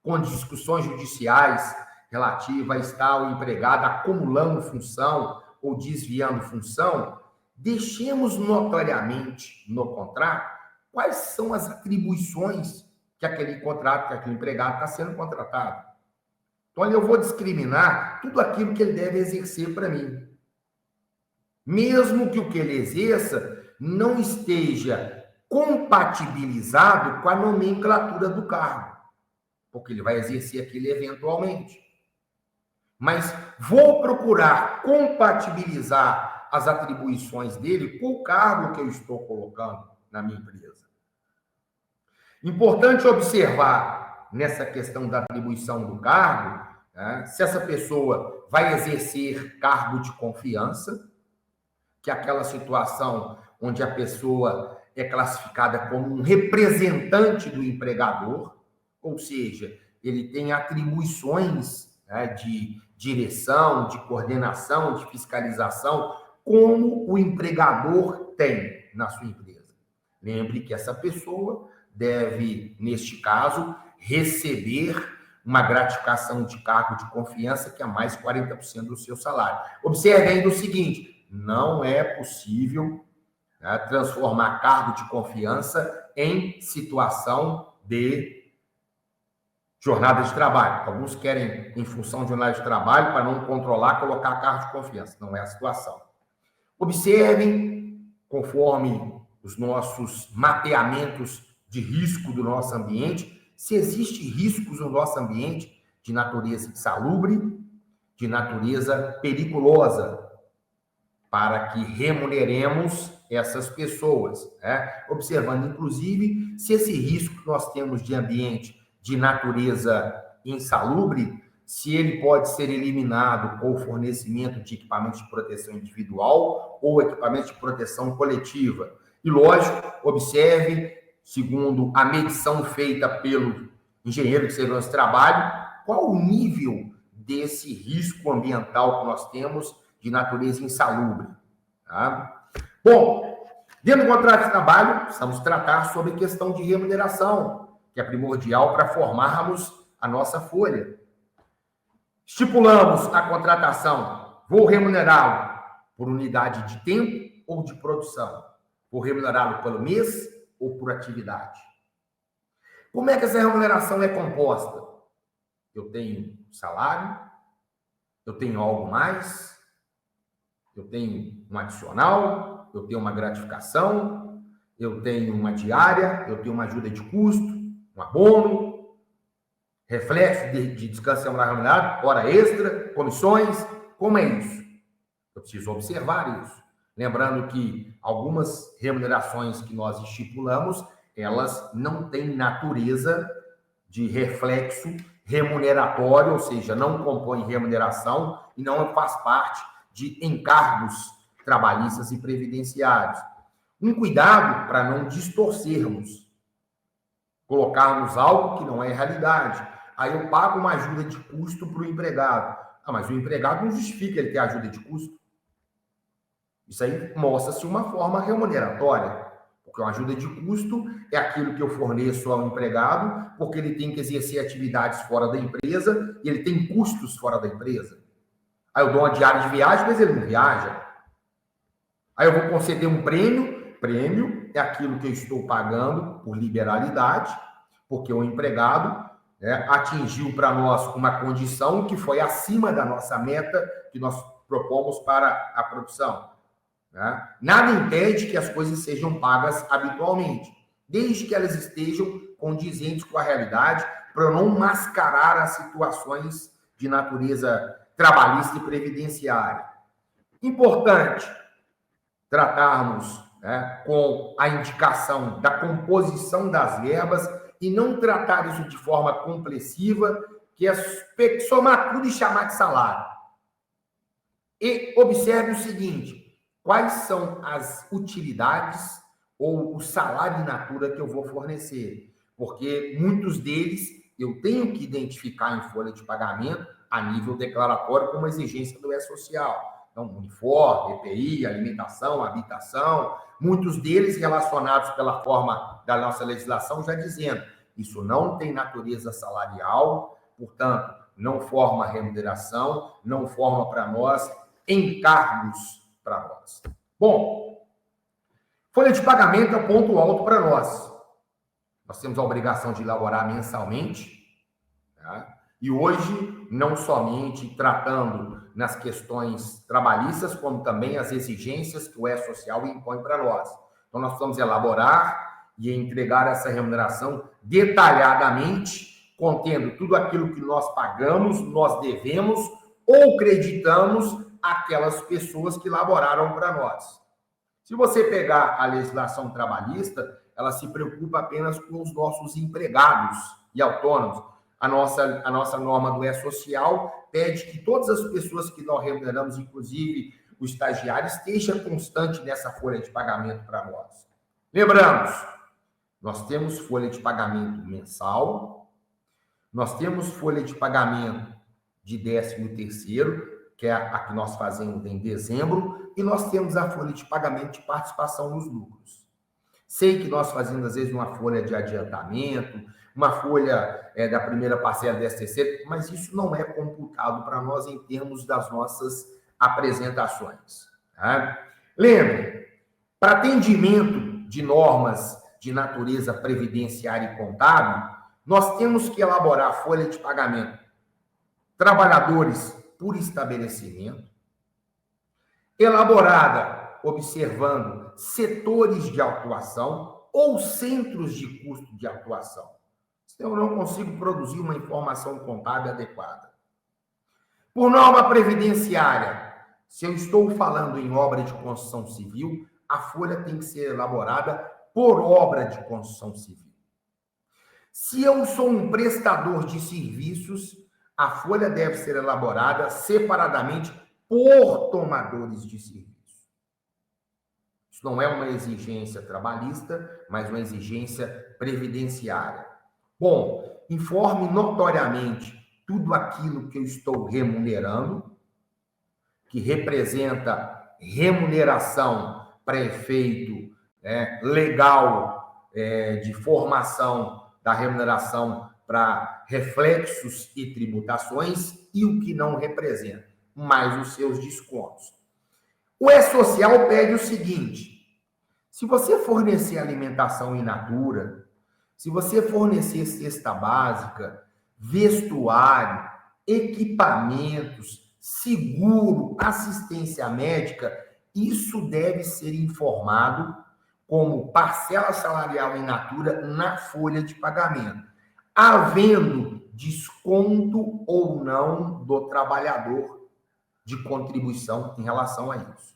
Speaker 2: com discussões judiciais relativas a estar o empregado acumulando função ou desviando função, deixemos notoriamente no contrato quais são as atribuições que aquele contrato, que aquele empregado está sendo contratado. Então, eu vou discriminar tudo aquilo que ele deve exercer para mim. Mesmo que o que ele exerça não esteja compatibilizado com a nomenclatura do cargo, porque ele vai exercer aquilo eventualmente. Mas vou procurar compatibilizar as atribuições dele com o cargo que eu estou colocando na minha empresa. Importante observar nessa questão da atribuição do cargo, né, se essa pessoa vai exercer cargo de confiança, que é aquela situação onde a pessoa é classificada como um representante do empregador, ou seja, ele tem atribuições, né, de direção, de coordenação, de fiscalização, como o empregador tem na sua empresa. Lembre que essa pessoa deve, neste caso, receber uma gratificação de cargo de confiança que é mais 40% do seu salário. Observe ainda o seguinte, não é possível, né, transformar cargo de confiança em situação de jornada de trabalho. Alguns querem, em função de jornada de trabalho, para não controlar, colocar cargo de confiança. Não é a situação. Observem, conforme os nossos mapeamentos de risco do nosso ambiente, se existe riscos no nosso ambiente de natureza insalubre, de natureza periculosa, para que remuneremos essas pessoas, né? Observando, inclusive, se esse risco que nós temos de ambiente de natureza insalubre, se ele pode ser eliminado com o fornecimento de equipamentos de proteção individual ou equipamentos de proteção coletiva. E, lógico, observe, segundo a medição feita pelo engenheiro de segurança do trabalho, qual o nível desse risco ambiental que nós temos de natureza insalubre. Tá? Bom, dentro do contrato de trabalho, precisamos tratar sobre a questão de remuneração, que é primordial para formarmos a nossa folha. Estipulamos a contratação, vou remunerá-lo por unidade de tempo ou de produção? Vou remunerá-lo pelo mês, ou por atividade. Como é que essa remuneração é composta? Eu tenho salário, eu tenho algo mais, eu tenho um adicional, eu tenho uma gratificação, eu tenho uma diária, eu tenho uma ajuda de custo, um abono, reflexo de descanso semanal remunerado, hora extra, comissões. Como é isso? Eu preciso observar isso. Lembrando que algumas remunerações que nós estipulamos, elas não têm natureza de reflexo remuneratório, ou seja, não compõem remuneração e não faz parte de encargos trabalhistas e previdenciários. Um cuidado para não distorcermos, colocarmos algo que não é realidade. Aí eu pago uma ajuda de custo para o empregado. Mas o empregado não justifica ele ter ajuda de custo. Isso aí mostra-se uma forma remuneratória, porque uma ajuda de custo é aquilo que eu forneço ao empregado, porque ele tem que exercer atividades fora da empresa e ele tem custos fora da empresa. Aí eu dou uma diária de viagem, mas ele não viaja. Aí eu vou conceder um prêmio. Prêmio é aquilo que eu estou pagando por liberalidade, porque o empregado atingiu para nós uma condição que foi acima da nossa meta que nós propomos para a produção. Nada impede que as coisas sejam pagas habitualmente, desde que elas estejam condizentes com a realidade, para não mascarar as situações de natureza trabalhista e previdenciária. Importante tratarmos com a indicação da composição das verbas e não tratar isso de forma complexiva, que é somar tudo e chamar de salário. E observe o seguinte: quais são as utilidades ou o salário in natura que eu vou fornecer? Porque muitos deles eu tenho que identificar em folha de pagamento a nível declaratório como exigência do E-Social. Então, uniforme, EPI, alimentação, habitação, muitos deles relacionados pela forma da nossa legislação, já dizendo, isso não tem natureza salarial, portanto, não forma remuneração, não forma para nós encargos para nós. Bom, folha de pagamento é ponto alto para nós. Nós temos a obrigação de elaborar mensalmente, e hoje, não somente tratando nas questões trabalhistas, como também as exigências que o E-Social impõe para nós. Então, nós vamos elaborar e entregar essa remuneração detalhadamente, contendo tudo aquilo que nós pagamos, nós devemos ou creditamos aquelas pessoas que laboraram para nós. Se você pegar a legislação trabalhista, ela se preocupa apenas com os nossos empregados e autônomos. A nossa norma do E-Social pede que todas as pessoas que nós remuneramos, inclusive o estagiário, esteja constante nessa folha de pagamento para nós. Lembramos, nós temos folha de pagamento mensal, nós temos folha de pagamento de 13º, que é a que nós fazemos em dezembro, e nós temos a folha de pagamento de participação nos lucros. Sei que nós fazemos, às vezes, uma folha de adiantamento, uma folha da primeira parcela do STC, mas isso não é computado para nós em termos das nossas apresentações. Lembre, para atendimento de normas de natureza previdenciária e contábil, nós temos que elaborar a folha de pagamento trabalhadores por estabelecimento, elaborada observando setores de atuação ou centros de custo de atuação. Senão eu não consigo produzir uma informação contábil adequada. Por norma previdenciária, se eu estou falando em obra de construção civil, a folha tem que ser elaborada por obra de construção civil. Se eu sou um prestador de serviços, a folha deve ser elaborada separadamente por tomadores de serviço. Isso não é uma exigência trabalhista, mas uma exigência previdenciária. Bom, informe notoriamente tudo aquilo que eu estou remunerando, que representa remuneração para efeito legal de formação da remuneração para reflexos e tributações e o que não representa, mais os seus descontos. O E-Social pede o seguinte: Se você fornecer alimentação in natura, se você fornecer cesta básica, vestuário, equipamentos, seguro, assistência médica, isso deve ser informado como parcela salarial in natura na folha de pagamento, havendo desconto ou não do trabalhador de contribuição em relação a isso.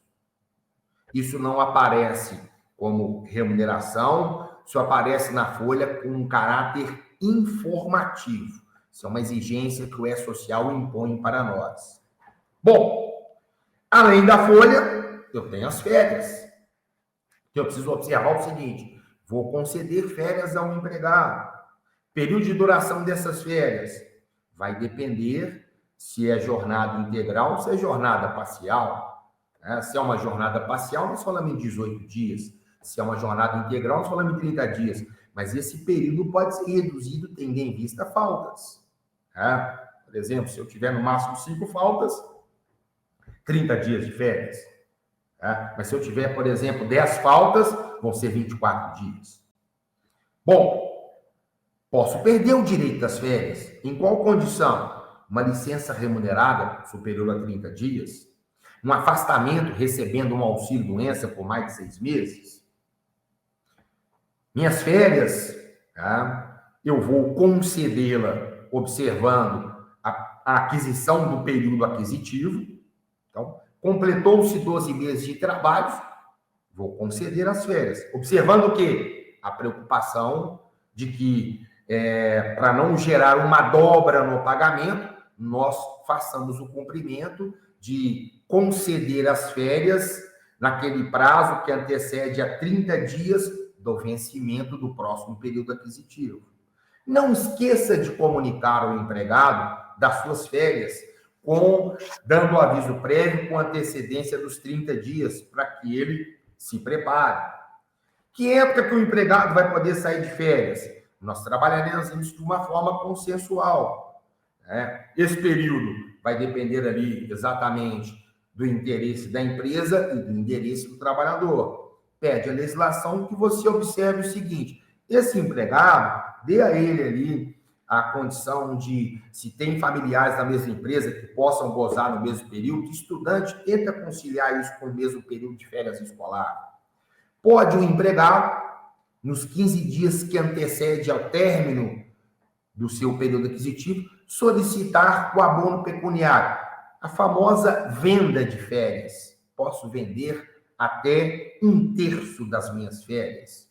Speaker 2: Isso não aparece como remuneração, isso aparece na folha com um caráter informativo. Isso é uma exigência que o E-Social impõe para nós. Bom, além da folha, eu tenho as férias. Eu preciso observar o seguinte: vou conceder férias a um empregado. Período de duração dessas férias vai depender se é jornada integral ou se é jornada parcial. Se é uma jornada parcial, nós falamos em 18 dias. Se é uma jornada integral, nós falamos em 30 dias. Mas esse período pode ser reduzido tendo em vista faltas. Por exemplo, se eu tiver no máximo 5 faltas, 30 dias de férias. Mas se eu tiver, por exemplo, 10 faltas, vão ser 24 dias. Bom, posso perder o direito das férias. Em qual condição? Uma licença remunerada superior a 30 dias? Um afastamento recebendo um auxílio-doença por mais de 6 meses? Minhas férias, eu vou concedê-la observando a aquisição do período aquisitivo. Então, completou-se 12 meses de trabalho, vou conceder as férias. Observando o quê? A preocupação de que, para não gerar uma dobra no pagamento, nós façamos o cumprimento de conceder as férias naquele prazo que antecede a 30 dias do vencimento do próximo período aquisitivo. Não esqueça de comunicar ao empregado das suas férias, dando aviso prévio com antecedência dos 30 dias, para que ele se prepare. Que época que o empregado vai poder sair de férias? Nós trabalharemos isso de uma forma consensual. Esse período vai depender ali exatamente do interesse da empresa e do interesse do trabalhador. Pede a legislação que você observe o seguinte: esse empregado, dê a ele ali a condição de, se tem familiares da mesma empresa que possam gozar no mesmo período, estudante tenta conciliar isso com o mesmo período de férias escolar. Pode o empregado, nos 15 dias que antecede ao término do seu período aquisitivo, solicitar o abono pecuniário, a famosa venda de férias. Posso vender até 1/3 das minhas férias.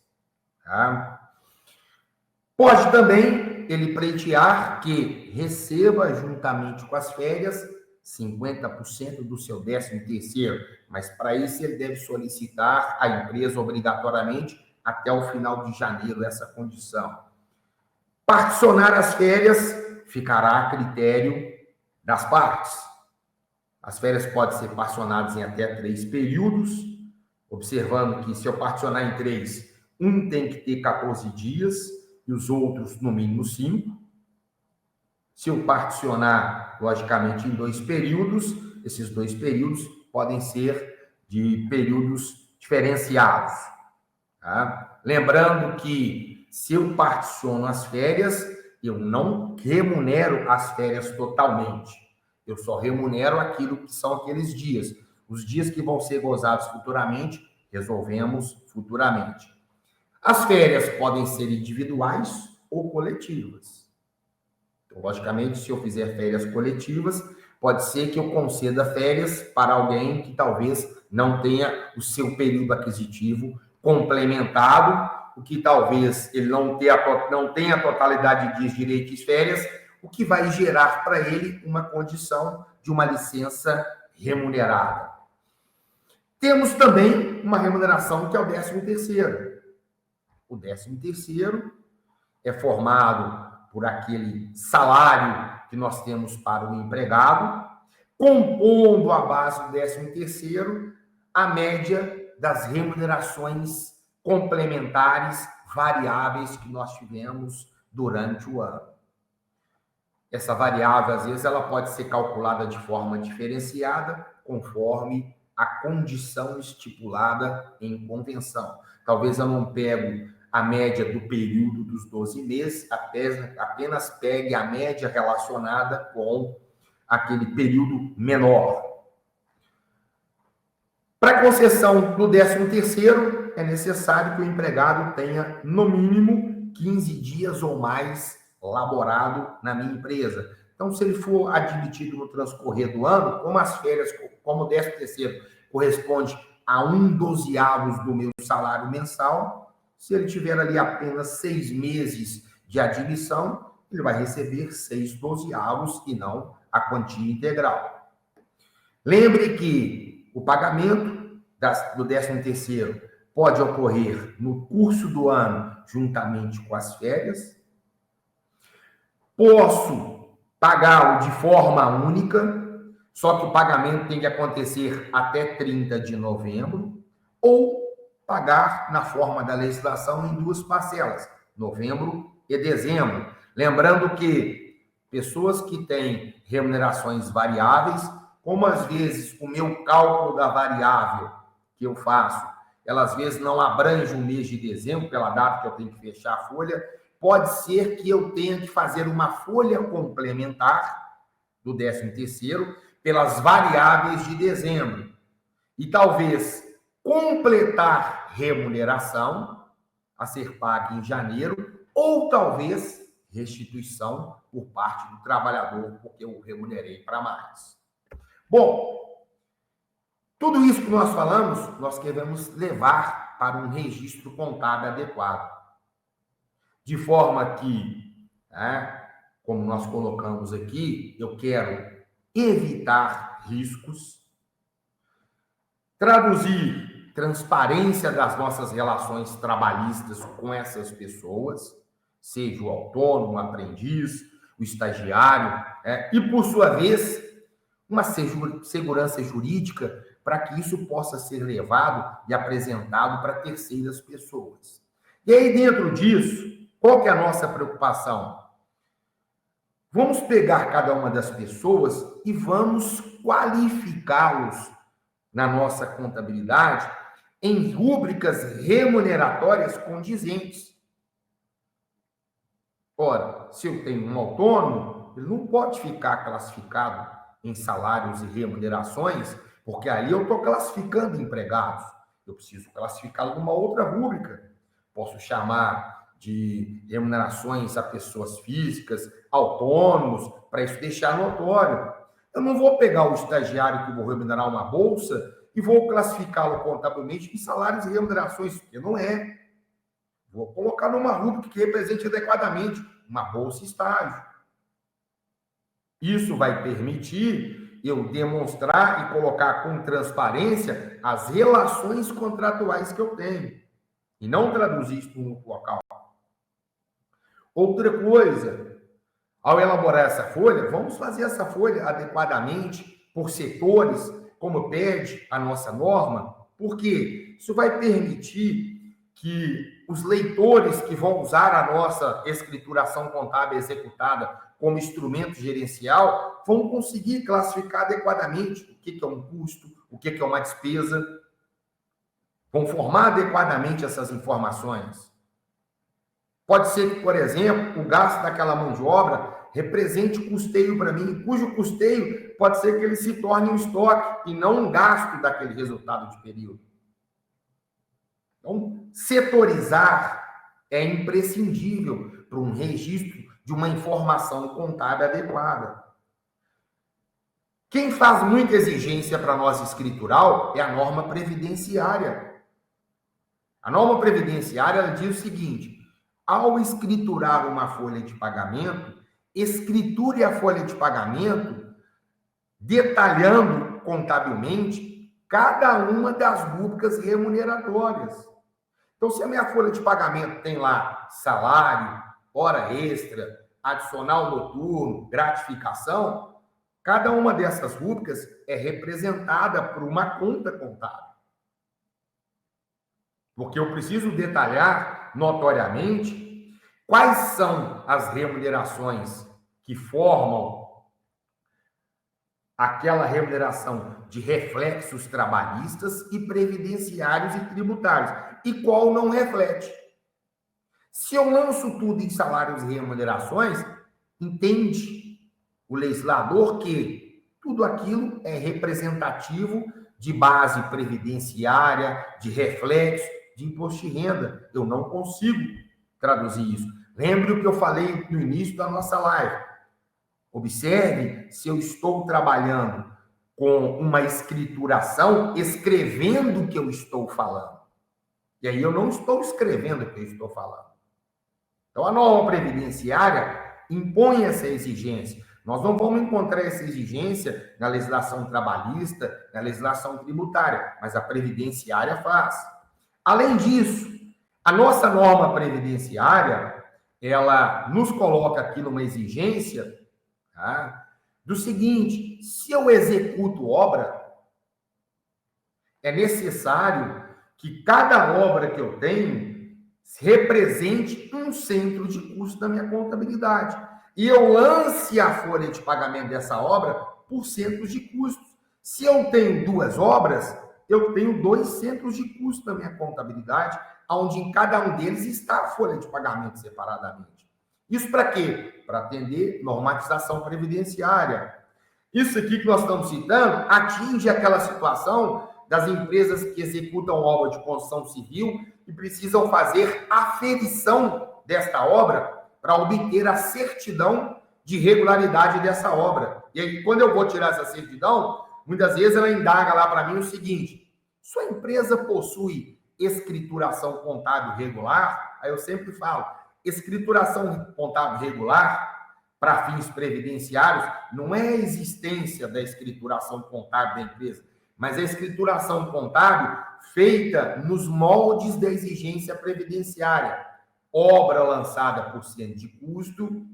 Speaker 2: Pode também ele pleitear que receba, juntamente com as férias, 50% do seu 13º, mas para isso ele deve solicitar à empresa obrigatoriamente até o final de janeiro essa condição. Particionar as férias ficará a critério das partes. As férias podem ser particionadas em até 3 períodos, observando que se eu particionar em 3, um tem que ter 14 dias e os outros no mínimo 5. Se eu particionar, logicamente, em 2 períodos, esses 2 períodos podem ser de períodos diferenciados. Lembrando que se eu particiono as férias, eu não remunero as férias totalmente. Eu só remunero aquilo que são aqueles dias. Os dias que vão ser gozados futuramente, resolvemos futuramente. As férias podem ser individuais ou coletivas. Então, logicamente, se eu fizer férias coletivas, pode ser que eu conceda férias para alguém que talvez não tenha o seu período aquisitivo complementado, o que talvez ele não tenha a totalidade de dias de direito de férias, o que vai gerar para ele uma condição de uma licença remunerada. Temos também uma remuneração que é o 13º. O 13º é formado por aquele salário que nós temos para o empregado, compondo a base do 13º a média das remunerações complementares variáveis que nós tivemos durante o ano. Essa variável, às vezes, ela pode ser calculada de forma diferenciada, conforme a condição estipulada em convenção. Talvez eu não pego a média do período dos 12 meses, apenas pegue a média relacionada com aquele período menor. Para concessão do 13º, é necessário que o empregado tenha, no mínimo, 15 dias ou mais laborado na minha empresa. Então, se ele for admitido no transcorrer do ano, como as férias, como o 13º corresponde a 1/12 do meu salário mensal, se ele tiver ali apenas 6 meses de admissão, ele vai receber 6/12 e não a quantia integral. Lembre que o pagamento do 13º pode ocorrer no curso do ano, juntamente com as férias. Posso pagá-lo de forma única, só que o pagamento tem que acontecer até 30 de novembro, ou pagar na forma da legislação em 2 parcelas, novembro e dezembro. Lembrando que pessoas que têm remunerações variáveis, como às vezes o meu cálculo da variável que eu faço, ela às vezes não abrange o mês de dezembro, pela data que eu tenho que fechar a folha, pode ser que eu tenha que fazer uma folha complementar do 13º pelas variáveis de dezembro. E talvez completar remuneração a ser paga em janeiro, ou talvez restituição por parte do trabalhador, porque eu remunerei para mais. Bom, tudo isso que nós falamos, nós queremos levar para um registro contábil adequado. De forma que, como nós colocamos aqui, eu quero evitar riscos, traduzir transparência das nossas relações trabalhistas com essas pessoas, seja o autônomo, o aprendiz, o estagiário, e, por sua vez, uma segurança jurídica para que isso possa ser levado e apresentado para terceiras pessoas. E aí, dentro disso, qual que é a nossa preocupação? Vamos pegar cada uma das pessoas e vamos qualificá-los na nossa contabilidade em rúbricas remuneratórias condizentes. Ora, se eu tenho um autônomo, ele não pode ficar classificado em salários e remunerações, porque ali eu estou classificando empregados. Eu preciso classificá-lo numa outra rúbrica. Posso chamar de remunerações a pessoas físicas, autônomos, para isso deixar notório. Eu não vou pegar o estagiário que vou remunerar uma bolsa e vou classificá-lo contabilmente em salários e remunerações, porque não é. Vou colocar numa rúbrica que represente adequadamente uma bolsa e estágio. Isso vai permitir eu demonstrar e colocar com transparência as relações contratuais que eu tenho, e não traduzir isso no local. Outra coisa, ao elaborar essa folha, vamos fazer essa folha adequadamente por setores, como pede a nossa norma, porque isso vai permitir que os leitores que vão usar a nossa escrituração contábil executada como instrumento gerencial vão conseguir classificar adequadamente o que é um custo, o que é uma despesa, vão formar adequadamente essas informações. Pode ser que, por exemplo, o gasto daquela mão de obra represente custeio para mim, cujo custeio pode ser que ele se torne um estoque e não um gasto daquele resultado de período. Então, setorizar é imprescindível para um registro de uma informação contábil adequada. Quem faz muita exigência para nós escritural é a norma previdenciária. A norma previdenciária ela diz o seguinte: ao escriturar uma folha de pagamento, escriture a folha de pagamento detalhando contabilmente cada uma das rúbricas remuneratórias. Então, se a minha folha de pagamento tem lá salário, hora extra, adicional noturno, gratificação, cada uma dessas rúbricas é representada por uma conta contábil. Porque eu preciso detalhar notoriamente quais são as remunerações que formam aquela remuneração de reflexos trabalhistas e previdenciários e tributários, e qual não reflete. Se eu lanço tudo em salários e remunerações, entende o legislador que tudo aquilo é representativo de base previdenciária, de reflexo, de imposto de renda. Eu não consigo traduzir isso. Lembre o que eu falei no início da nossa live. Observe se eu estou trabalhando com uma escrituração, escrevendo o que eu estou falando. E aí eu não estou escrevendo o que eu estou falando. Então, a norma previdenciária impõe essa exigência. Nós não vamos encontrar essa exigência na legislação trabalhista, na legislação tributária, mas a previdenciária faz. Além disso, a nossa norma previdenciária, ela nos coloca aqui numa exigência, tá, do seguinte: se eu executo obra, é necessário que cada obra que eu tenho represente um centro de custo da minha contabilidade. E eu lance a folha de pagamento dessa obra por centros de custos. Se eu tenho 2 obras, eu tenho 2 centros de custo na minha contabilidade, onde em cada um deles está a folha de pagamento separadamente. Isso para quê? Para atender normatização previdenciária. Isso aqui que nós estamos citando atinge aquela situação das empresas que executam obra de construção civil e precisam fazer aferição desta obra para obter a certidão de regularidade dessa obra. E aí, quando eu vou tirar essa certidão, muitas vezes ela indaga lá para mim o seguinte: sua empresa possui escrituração contábil regular? Aí eu sempre falo, escrituração contábil regular, para fins previdenciários, não é a existência da escrituração contábil da empresa, mas a escrituração contábil feita nos moldes da exigência previdenciária. Obra lançada por centro de custo,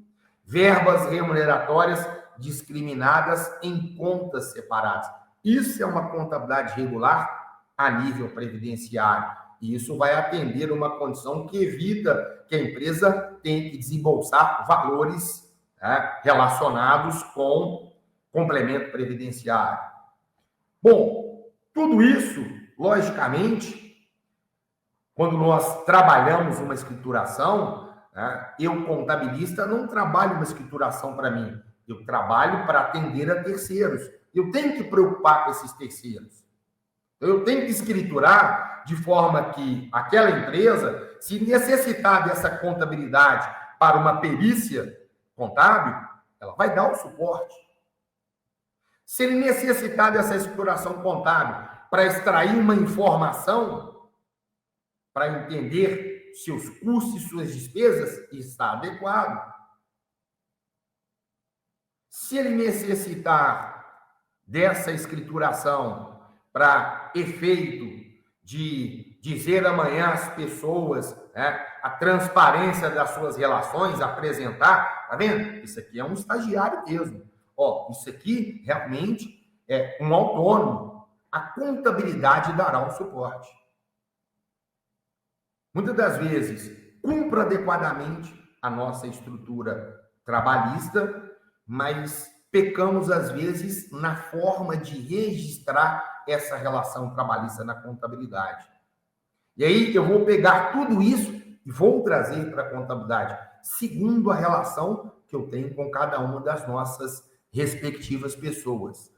Speaker 2: verbas remuneratórias discriminadas em contas separadas. Isso é uma contabilidade regular a nível previdenciário. E isso vai atender uma condição que evita que a empresa tenha que desembolsar valores, né, relacionados com complemento previdenciário. Bom, tudo isso, logicamente, quando nós trabalhamos uma escrituração, né, eu, contabilista, não trabalho uma escrituração para mim. Eu trabalho para atender a terceiros. Eu tenho que preocupar com esses terceiros. Eu tenho que escriturar de forma que aquela empresa, se necessitar dessa contabilidade para uma perícia contábil, ela vai dar o suporte. Se ele necessitar dessa escrituração contábil para extrair uma informação, para entender seus custos e suas despesas, está adequado. Se ele necessitar dessa escrituração para efeito de dizer amanhã às pessoas, né, a transparência das suas relações, apresentar, tá vendo? Isso aqui é um estagiário mesmo. Ó, isso aqui realmente é um autônomo. A contabilidade dará um suporte. Muitas das vezes, cumpra adequadamente a nossa estrutura trabalhista, mas pecamos, às vezes, na forma de registrar essa relação trabalhista na contabilidade. E aí eu vou pegar tudo isso e vou trazer para a contabilidade, segundo a relação que eu tenho com cada uma das nossas respectivas pessoas.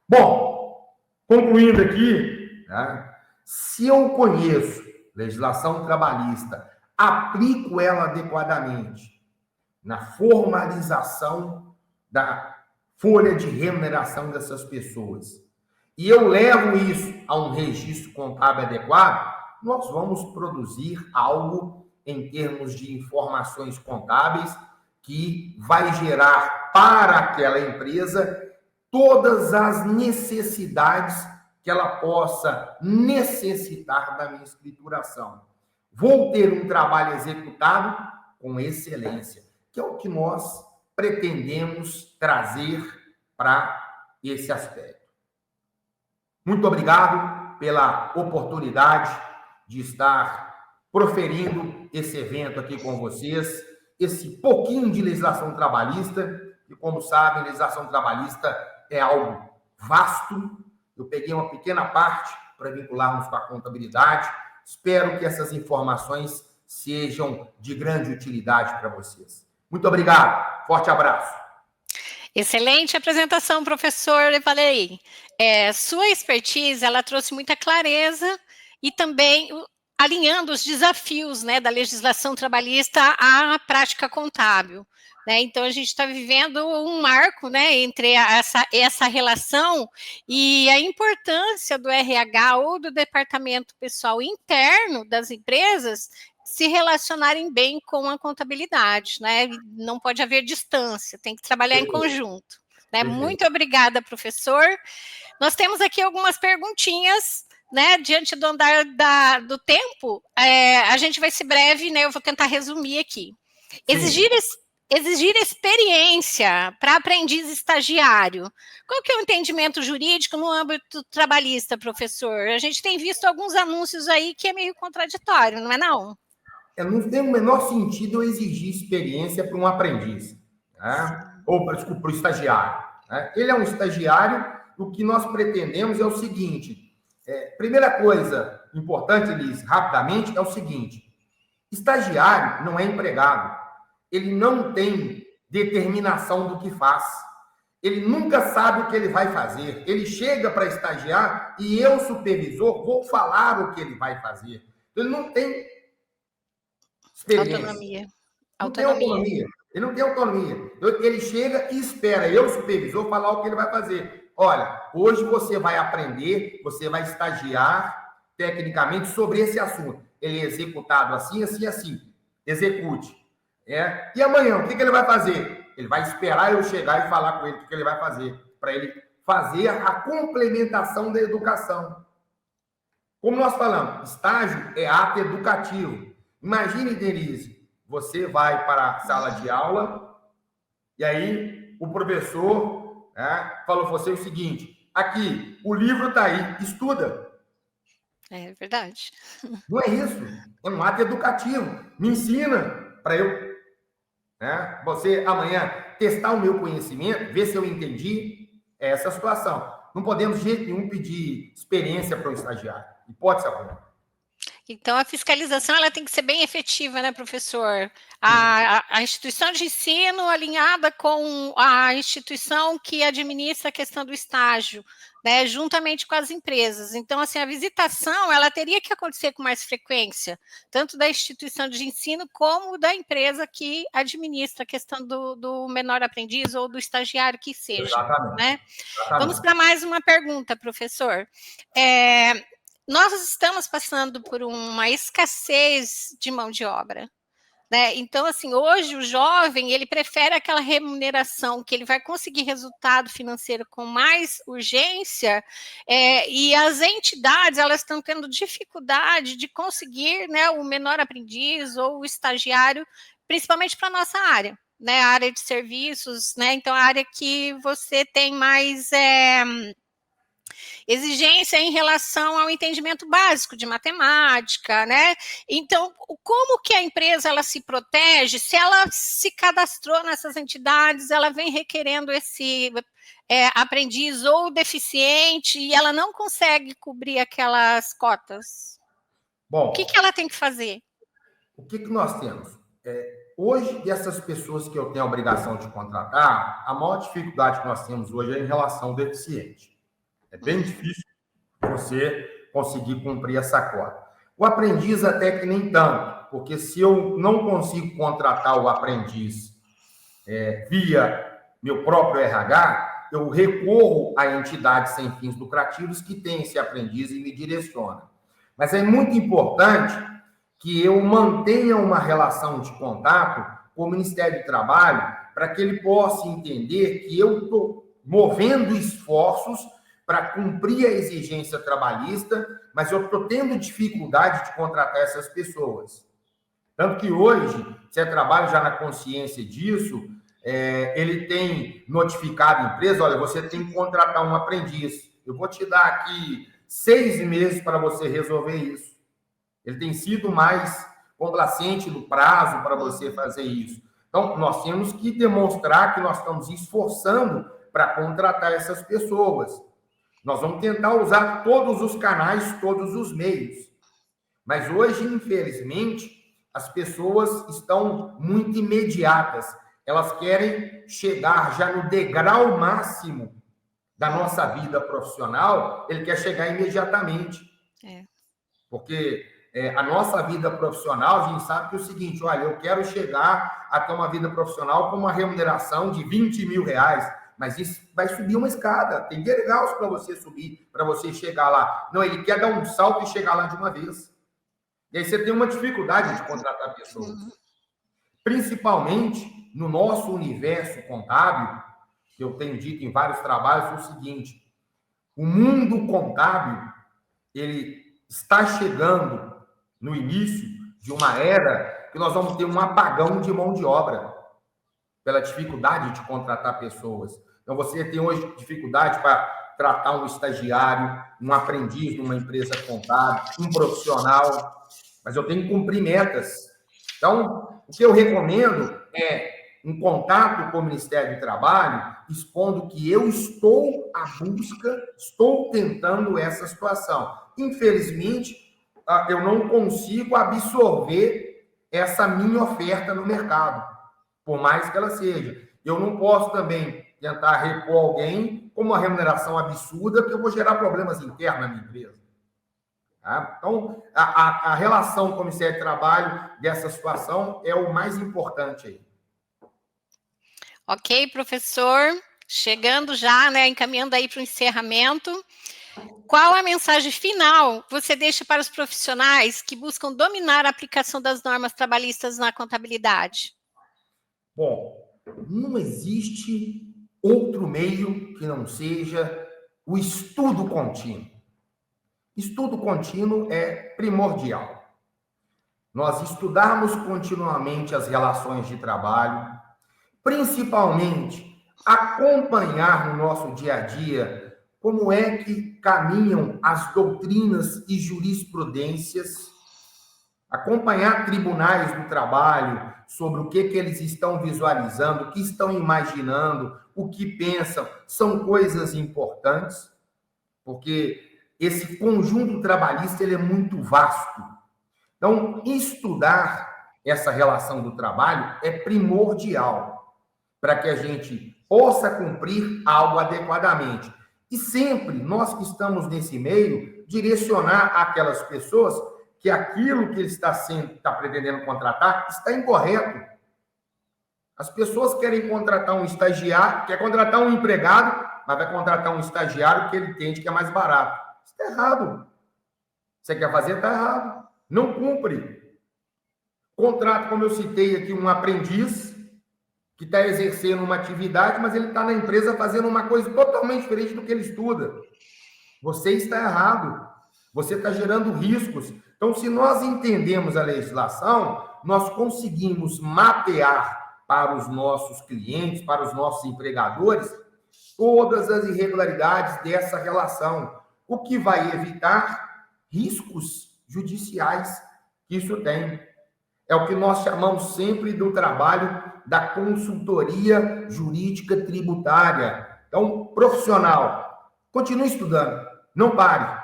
Speaker 2: Bom, concluindo aqui, né, se eu conheço legislação trabalhista, aplico ela adequadamente na formalização da folha de remuneração dessas pessoas, e eu levo isso a um registro contábil adequado, nós vamos produzir algo em termos de informações contábeis que vai gerar para aquela empresa todas as necessidades que ela possa necessitar da minha escrituração. Vou ter um trabalho executado com excelência, que é o que nós pretendemos trazer para esse aspecto. Muito obrigado pela oportunidade de estar proferindo esse evento aqui com vocês, esse pouquinho de legislação trabalhista, e como sabem, legislação trabalhista é algo vasto. Eu peguei uma pequena parte para vincularmos com a contabilidade. Espero que essas informações sejam de grande utilidade para vocês. Muito obrigado. Forte abraço.
Speaker 1: Excelente apresentação, professor Valeri. Sua expertise, ela trouxe muita clareza e também alinhando os desafios, né, da legislação trabalhista à prática contábil. Né? Então, a gente está vivendo um marco, né, entre essa relação e a importância do RH ou do departamento pessoal interno das empresas se relacionarem bem com a contabilidade, né? Não pode haver distância, tem que trabalhar em conjunto. Né? Muito obrigada, professor. Nós temos aqui algumas perguntinhas, né? Diante do andar do tempo, a gente vai ser breve, né? Eu vou tentar resumir aqui. Exigir experiência para aprendiz estagiário. Qual que é o entendimento jurídico no âmbito trabalhista, professor? A gente tem visto alguns anúncios aí que é meio contraditório, não é não?
Speaker 2: Não tem o menor sentido eu exigir experiência para um aprendiz, né? Ou, desculpa, para o estagiário. Né? Ele é um estagiário, o que nós pretendemos é o seguinte, primeira coisa importante, Liz, rapidamente, é o seguinte, estagiário não é empregado, ele não tem determinação do que faz, ele nunca sabe o que ele vai fazer, ele chega para estagiar e eu, supervisor, vou falar o que ele vai fazer. Ele não tem experiência.
Speaker 1: Autonomia.
Speaker 2: Não tem autonomia. Ele não tem autonomia. Ele chega e espera eu, supervisor, falar o que ele vai fazer. Olha, hoje você vai aprender, você vai estagiar tecnicamente sobre esse assunto. Ele é executado assim, assim, assim. Execute. E amanhã, o que ele vai fazer? Ele vai esperar eu chegar e falar com ele o que ele vai fazer, para ele fazer a complementação da educação. Como nós falamos, estágio é ato educativo. Imagine, Denise, você vai para a sala de aula e aí o professor falou para você o seguinte, aqui, o livro está aí, estuda.
Speaker 1: É verdade.
Speaker 2: Não é isso, é um ato educativo. Me ensina para eu, você amanhã testar o meu conhecimento, ver se eu entendi essa situação. Não podemos de jeito nenhum pedir experiência para um estagiário, hipótese alguma.
Speaker 1: Então, a fiscalização ela tem que ser bem efetiva, né, professor? A instituição de ensino alinhada com a instituição que administra a questão do estágio, né, juntamente com as empresas. Então, assim, a visitação ela teria que acontecer com mais frequência, tanto da instituição de ensino como da empresa que administra a questão do menor aprendiz ou do estagiário que seja.
Speaker 2: Exatamente.
Speaker 1: Né?
Speaker 2: Exatamente.
Speaker 1: Vamos para mais uma pergunta, professor. Nós estamos passando por uma escassez de mão de obra, né? Então, assim, hoje o jovem, ele prefere aquela remuneração que ele vai conseguir resultado financeiro com mais urgência, e as entidades, elas estão tendo dificuldade de conseguir, né, o menor aprendiz ou o estagiário, principalmente para a nossa área, né, a área de serviços, né? Então, a área que você tem mais... exigência em relação ao entendimento básico de matemática, né? Então, como que a empresa ela se protege se ela se cadastrou nessas entidades, ela vem requerendo esse aprendiz ou deficiente e ela não consegue cobrir aquelas cotas?
Speaker 2: Bom,
Speaker 1: o que ela tem que fazer?
Speaker 2: O que nós temos? Hoje, dessas pessoas que eu tenho a obrigação de contratar, a maior dificuldade que nós temos hoje é em relação ao deficiente. É bem difícil você conseguir cumprir essa cota. O aprendiz até que nem tanto, porque se eu não consigo contratar o aprendiz via meu próprio RH, eu recorro a entidades sem fins lucrativos que têm esse aprendiz e me direcionam. Mas é muito importante que eu mantenha uma relação de contato com o Ministério do Trabalho para que ele possa entender que eu estou movendo esforços para cumprir a exigência trabalhista, mas eu estou tendo dificuldade de contratar essas pessoas. Tanto que hoje, se eu trabalho já na consciência disso, ele tem notificado a empresa, olha, você tem que contratar um aprendiz. Eu vou te dar aqui 6 meses para você resolver isso. Ele tem sido mais complacente no prazo para você fazer isso. Então, nós temos que demonstrar que nós estamos esforçando para contratar essas pessoas. Nós vamos tentar usar todos os canais, todos os meios. Mas hoje, infelizmente, as pessoas estão muito imediatas. Elas querem chegar já no degrau máximo da nossa vida profissional, ele quer chegar imediatamente. Porque a nossa vida profissional, a gente sabe que é o seguinte, olha, eu quero chegar a ter uma vida profissional com uma remuneração de 20 mil reais, mas isso vai subir uma escada, tem degraus para você subir, para você chegar lá. Não, ele quer dar um salto e chegar lá de uma vez. E aí você tem uma dificuldade de contratar pessoas. Principalmente no nosso universo contábil, que eu tenho dito em vários trabalhos, é o seguinte, o mundo contábil, ele está chegando no início de uma era que nós vamos ter um apagão de mão de obra pela dificuldade de contratar pessoas. Então, você tem hoje dificuldade para tratar um estagiário, um aprendiz numa empresa contábil, um profissional, mas eu tenho que cumprir metas. Então, o que eu recomendo é um contato com o Ministério do Trabalho, expondo que eu estou à busca, estou tentando essa situação. Infelizmente, eu não consigo absorver essa minha oferta no mercado, por mais que ela seja. Eu não posso também tentar repor alguém com uma remuneração absurda, porque eu vou gerar problemas internos na minha empresa. Tá? Então, a relação com o Ministério do Trabalho dessa situação é o mais importante aí.
Speaker 1: Ok, professor. Chegando já, né, encaminhando aí para o encerramento. Qual a mensagem final você deixa para os profissionais que buscam dominar a aplicação das normas trabalhistas na contabilidade?
Speaker 2: Bom, não existe outro meio que não seja o estudo contínuo. Estudo contínuo é primordial. Nós estudarmos continuamente as relações de trabalho, principalmente acompanhar no nosso dia a dia como é que caminham as doutrinas e jurisprudências, acompanhar tribunais do trabalho sobre o que eles estão visualizando, o que estão imaginando, o que pensam, são coisas importantes, porque esse conjunto trabalhista ele é muito vasto. Então, estudar essa relação do trabalho é primordial para que a gente possa cumprir algo adequadamente. E sempre, nós que estamos nesse meio, direcionar aquelas pessoas que aquilo que ele está pretendendo contratar está incorreto. As pessoas querem contratar um estagiário, quer contratar um empregado, mas vai contratar um estagiário que ele entende que é mais barato. Isso está errado. Você quer fazer, está errado. Não cumpre. Contrato, como eu citei aqui, um aprendiz que está exercendo uma atividade, mas ele está na empresa fazendo uma coisa totalmente diferente do que ele estuda. Você está errado. Você está gerando riscos. Então, se nós entendemos a legislação, nós conseguimos mapear para os nossos clientes, para os nossos empregadores, todas as irregularidades dessa relação, o que vai evitar riscos judiciais que isso tem. É o que nós chamamos sempre do trabalho da consultoria jurídica tributária. Então, profissional, continue estudando, não pare.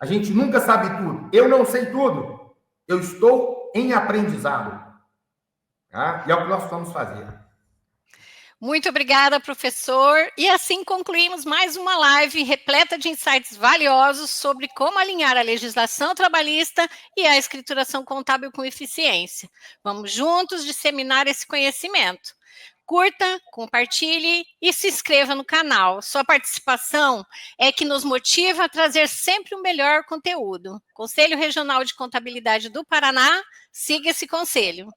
Speaker 2: A gente nunca sabe tudo. Eu não sei tudo. Eu estou em aprendizado. Tá? E é o que nós vamos fazer.
Speaker 1: Muito obrigada, professor. E assim concluímos mais uma live repleta de insights valiosos sobre como alinhar a legislação trabalhista e a escrituração contábil com eficiência. Vamos juntos disseminar esse conhecimento. Curta, compartilhe e se inscreva no canal. Sua participação é que nos motiva a trazer sempre o melhor conteúdo. Conselho Regional de Contabilidade do Paraná, siga esse conselho.